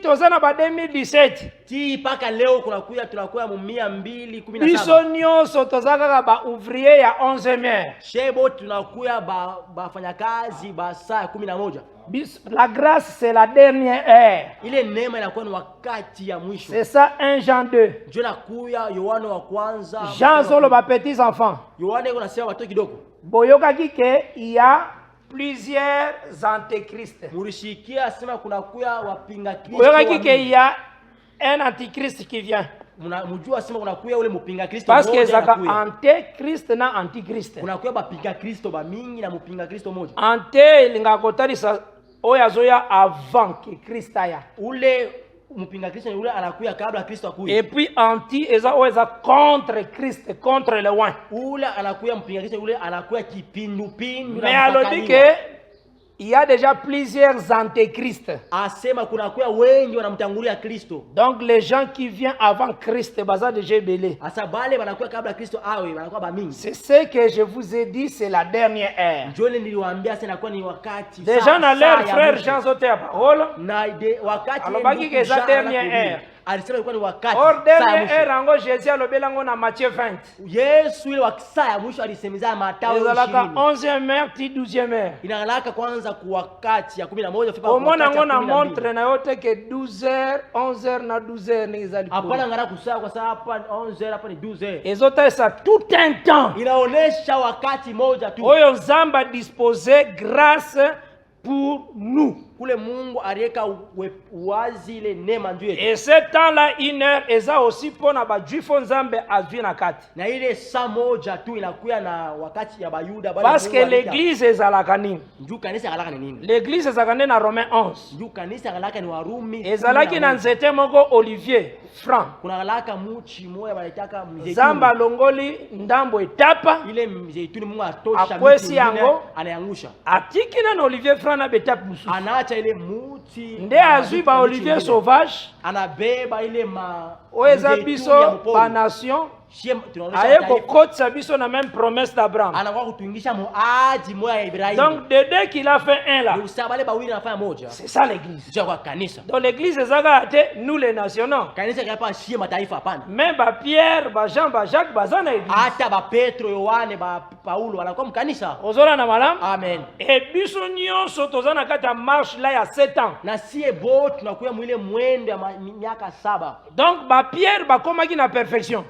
Tozana ba 2017 ti paka leo tunakuya mu 217 biso nyonso tozaka ba ouvrier ya 11e. Shebo tunakuya ba fanyakazi ba saa 11. La grâce c'est la dernière heure. Ile neema inakuwa ni wakati ya mwisho. C'est ça 1 Jean 2. Ndio nakuya Yohana wa kwanza. Jean solo ba petits enfants. Yohana yuko nasema watoto kidogo. Boyoka kike il y a plusieurs antéchrists. Murishikia asema kuna kuya wapinga Kristo. Boyoka kike il y a un antichrist qui vient. Mujua asema kuna kuya ule mupinga Kristo. Parce que zaka antéchrist na antichrist. Kuna kuya bapinga Kristo ba mingi na mupinga Kristo moja. Ante linga kotarisa oya zoya avant que Christ aya. Ule mupinga Kristo ule anakuya kabla Kristo akuye. Et puis anti eza oza contre Christ, contre le loin. Ule anakuya mupinga Kristo ule anakuya kipindupindu. Mais alors dit que il y a déjà plusieurs antéchrists. Asema kuna kuya wengi wanamtangulia Kristo. Donc les gens qui viennent avant Christ baza déjà belé. Asa bale wanakuya kabla Kristo awe wanakuwa ba mingi. C'est ce que je vous ai dit, c'est la dernière heure. Jole niliwaambia sasa inakuwa ni wakati. Déjà na leur frère Jean zote ya parole. Na wakati alors baki que la dernière heure. Alisema ilikuwa ni wakati. Or dernière heure ango Jésus alobela ngo na Matthieu 20. Yesu ile wakati ya mwisho alisemeza Mathayo 20. Ezalaka 11e heure ti 12e heure. Inalaka kwanza ku wakati ya 11 fika kwa wakati ya 12. Na montre na yote ke 12h, 11h na 12h ni izali. Hapana ngara kusaa kwa sababu hapa 11h hapa ni 12h. Ezota ça tout un temps. Inaonesha wakati moja tu. Oyo Nzamba disposer grâce pour nous. Kule Mungu aliweka wazi ile neema ndio yetu. Et ce temps là une heure eza aussi pona ba juifo Nzambe azwi na kati. Na ile saa moja tu inakuya na wakati ya Bayuda bali. Parce que l'église ezalaka nini? Ndio kanisa kalaka ni nini? L'église ezalaka na Romains 11. Ndio kanisa kalaka ni Warumi. Ezalaki na nzete moko Olivier franc. Kuna kalaka muchi moya balitaka mzeituni. Zamba longoli ndambo etapa. Ile mzeituni Mungu atosha miti yango anayangusha. Atiki na Olivier franc na betap mususu. Ile muti nde azwi ba Olivier sauvage anabeba ile ma oeza biso pa nation aye kokotisa biso na même promesse d'Abraham. Donc de deux qu'il a fait un là. C'est ça l'église. Donc l'église est nous les nationaux. Mais ba Pierre, ba Jean, ba Jacques, ba Zana église. Ozola na malam. Amen. Et biso nyonso tozana kata marche là il y a 7 ans. Donc ba Pierre ba komaki na perfection.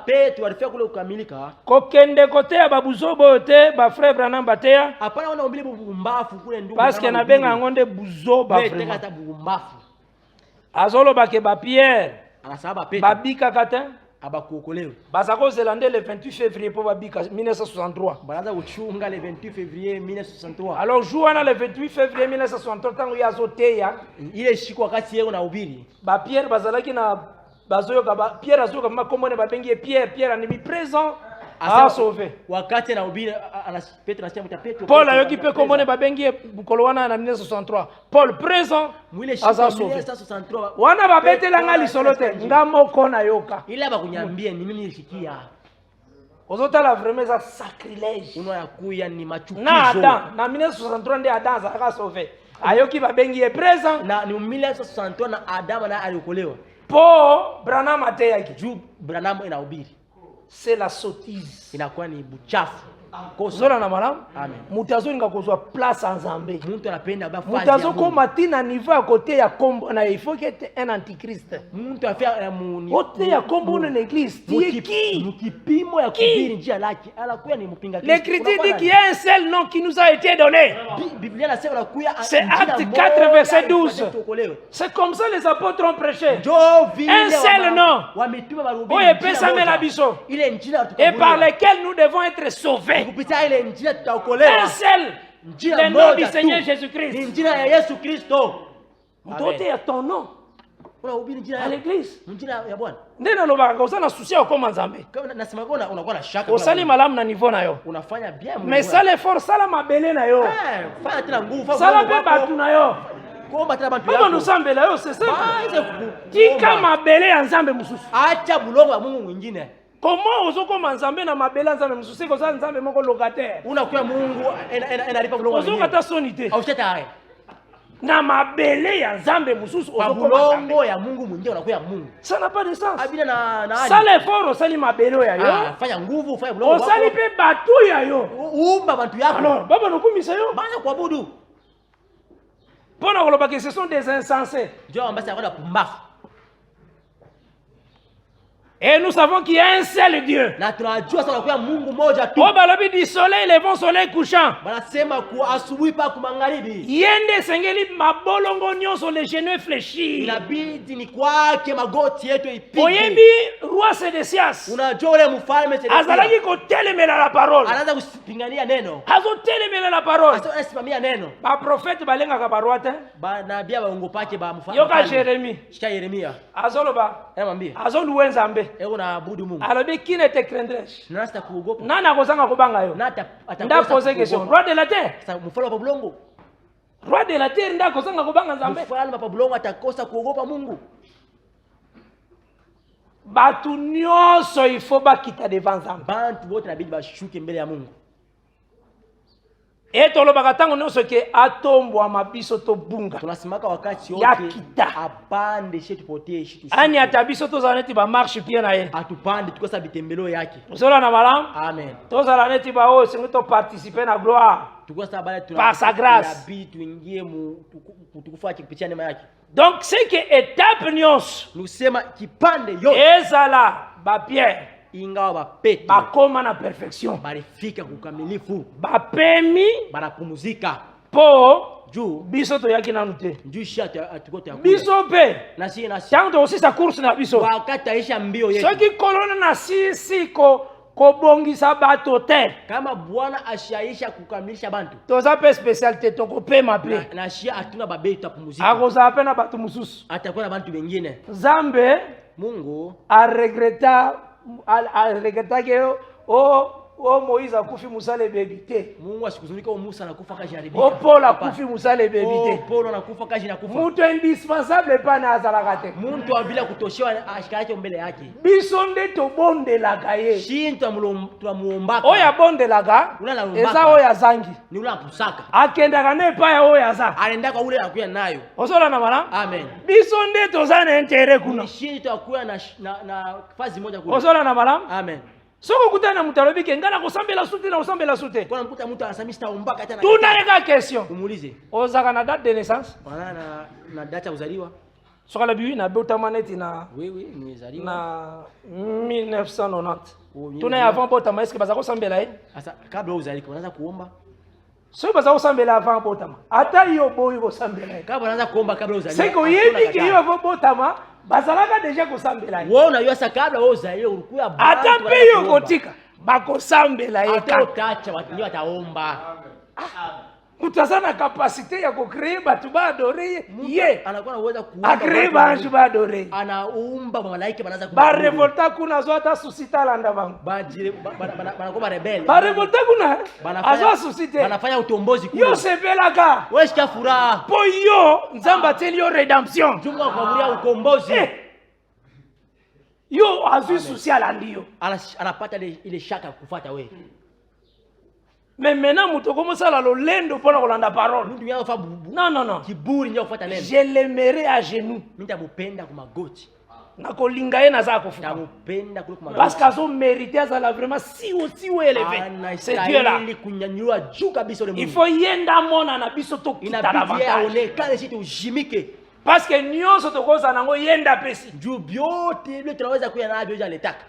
Petro alifika kule kukamilika. Kokende kote ya babuzobo te ba frère Branham batea. Hapana wana umbile bubumbafu kule ndugu. Parce que na benga ngonde buzo ba vraiment. Teka bubumbafu. Azolo ba ke ba Pierre. Anasaba Petro. Babika kata abakuokolewe. Basako zelande le 28 février pour babika 1963. Banaza kuchunga le 28 février 1963. Alors jouana le 28 février 1963 tango ya zoteya ile siku wakati yego na ubiri. Ba Pierre bazalaki na bazoyoka ba Pierre azoyoka ma komone babengi Pierre animi présent a sauvé. Wakati na ubiri Petro anasema Petro. Paul ayoki pe komone babengi bukolo wana na 1963. Paul présent a sauvé. 1963 wana babetela ngali solote ngamoko na yoka. Ile bakunyambia ni mimi nilifikia. Ozotala vraiment ça sacrilège. Unayakuya ni machukizo. Na Adam na 1963 ndi Adam a sauvé. Ayoki babengi présent na ni 1963 na Adam na aliokolewa. Paul Branham ateyaki juu Branham inahubiri. C'est la sottise. Inakuwa ni buchafu. Zola na malamu. Amen. Mutazo nga kozwa place en Nzambe. Muntu anapenda ba fazi. Mutazo koma tina niveau à côté ya kombo na il faut que tu un antichrist. Muntu afia muni. Ote ya kombo na l'église. Tu es qui? Mukipimo ya kuhubiri njia lake. Anakuya ni mpinga Kristo. L'Écriture dit qu'il y a un seul nom qui nous a été donné. Biblia inasema anakuya. C'est Acte 4 verset 12. C'est comme ça les apôtres ont prêché. Un seul nom. Oye pesa mela biso. Et par lequel nous devons être sauvés. Un seul. Le nom du Seigneur Jésus-Christ. Doté à ton nom. À l'église. Ndena loba kosa na souci au comme Nzambe. Osali malamu na niveau na yo. Mais ça l'effort sala mabele na yo. Sala pe batu na yo. Comment nous sommes là, c'est ça. Tika mabele ya Nzambe mususu. Acha bulongo wa Mungu mwingine. Comment ozoko Nzambe na mabele Nzambe mususu ko za Nzambe moko locataire. Unakuwa Mungu enalipa bulongo. Ozoko ta sonité. Au chetare. Na mabele ya Nzambe mususu ozoko bulongo ya Mungu mwingine unakuwa Mungu. Ça n'a pas de sens. Abina na ça l'effort osali mabele ya yo. Fanya nguvu, fanya bulongo. Osali pe batu ya yo. Umba bantu yako. Alors, baba nokumisa yo. Bana kuabudu. Pendant que ce sont des insensés. Et nous savons qu'il y a un seul Dieu. Au balobi du soleil, levant soleil couchant. Yende sengeli mabolongo nyonso les genoux fléchis. Oyebi roi Sédécias. Azalaki ko telemela la parole. Azo telemela la parole. Ba prophète balengaka ba roi te. Yoka Jérémie. Azoloba. Azoluwe Nzambe. Alors, qui ne te craindrais-je? Nana kozanga kobanga yo. Nda poser question. Roi de la terre. Roi de la terre nda kozanga kobanga Nzambe. Batu nyonso il faut bakita devant Nzambe. Et tolobaka tango nyonso ke atombwa mabiso to bunga. Tunasimaka wakati yote yakita apande shetu pote shetu. Ani atabiso to zaneti ba marche pied na ye. Atupande tukosa bitembelo yake. Usola na malamu? Amen. To zaneti ba o singo to participer na gloire. Tukosa bale tuna par sa grâce. Tuingie mu tukufa kupitia neema yake. Donc c'est que étape nyonso. Nous sema kipande yote. Ezala ba Pierre. Ingawa bapete bakoma na perfection barifika kukamilifu bapemi barapumuzika po juu biso to yaki nanu te juu shata atukote yakula biso pe nasi tanto aussi sa course na biso wakati aisha mbio yetu soki kolona na sisi ko bongisa bato te kama Bwana ashaisha kukamilisha bantu toza pe specialité to ko pema pe na shia atuna babetu apumuzika akoza pe na bato mususu atakuwa na bantu wengine Zambe Mungu a regretta que Moïse a kufi musale bebite. Mungu asikuzunika Musa anakufa kaji haribika. Paul a kufi musale bebite. Paul anakufa kaji nakufa. Mutu indispensable pa na azalakate. Muntu abila kutoshewa ashika yake mbele yake. Bisonde to bonde la gaye. Shintu tumuombaka. Oya bonde la ga. Eza oya zangi. Ni ula pusaka. Akenda kane pa ya oya za. Alendaka ule akuya nayo. Osola na mala? Amen. Bisonde to zana entere kuna. Shintu akuya na fazi moja kuna. Osola na mala? Amen. Soko kutana mutalobi ke ngana kosambela sute na kosambela sute. Kwa mkuta mtu anasamista ombaka tena. Tunaleka question. Umulize. Ozaka na date de naissance? Wana na date ya kuzaliwa. Soka la bibi na bota maneti na nimezaliwa na 1990. Tuna avant bota ma est-ce que bazako sambela Asa kabla uzalika unaanza kuomba. Sio bazako sambela avant bota ma. Ata hiyo boyo ko sambela. Kabla unaanza kuomba kabla uzalika. Siko yebi ke hiyo avant bota ma. Bazalaka deja kosambela. Wewe unajua sasa kabla wewe uzalie ulikuwa bado. Ata pe hiyo kotika bakosambela yeka. Atakacha watu wataomba. Utazana capacité ya kucreer batu ba adore ye. Anakuwa na uwezo kuomba. Acreer bantu ba adore. Anaumba malaika banaanza kuomba. Ba revolta kuna zo ata susita landa bangu. Bajire banakuwa rebel. Ba revolta kuna azo susite. Banafanya utombozi kule. Yo sebelaka. Wewe shika furaha. Po yo nzamba teli yo redemption. Jumla kwa ukombozi. Yo azu social andio. Anapata ile shaka kufuata wewe. Mais maintenant, muto comme ça là, le lendo pour la kolanda parole. Non. Kiburi ndio kufuata neno. Je l'aimerai à genoux. Nitamupenda kwa magoti. nakolinga ye naza kofuta namupenda kuliko parce qu'azo mérité azala vraiment si élevé c'est Dieu là. anastahili kunyanyuliwa juu kabisa ule Il Mungu. faut yenda mona na biso tokita Inabidi davantage aonekane sisi tujimike parce que nyonso tokoza nango yenda pesi. juu vyote vile tunaweza kuya navyo je alitaka.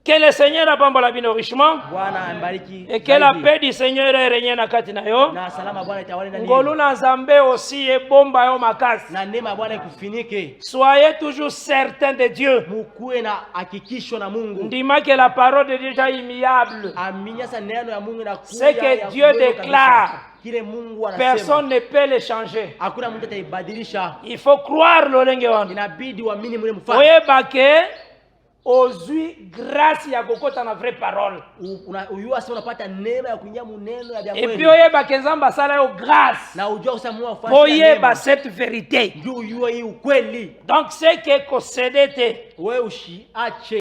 Que le Seigneur apambola bino richement Bwana ambariki et que la zaidi. paix du Seigneur règne na kati na yo. Na salama Bwana itawale ndani Ngolu yenu. na Nzambe aussi ebomba yo makasi. Na neema ya Bwana ikufinike. Soyez toujours certains de Dieu. Mukuwe na hakikisho na Mungu. Ndima que la parole de Dieu est immuable. Aminya sa neno ya Mungu na kuya. Ce que Dieu déclare, kile Mungu anasema. personne ne peut le changer. Hakuna mtu ataibadilisha. Il faut croire lolenge wana. Inabidi uamini mule mfano. Oyeba ke ozui grâce ya kokota na vraie parole. Uyua sasa unapata neema ya kuingia muneno ya Et kweli. puis oyeba ke Nzamba asala yo grâce. Na ujua kusamua ufanye. Oyeba cette vérité. Ndio uyua hii ukweli. Donc ce que concédé te Wewe usiache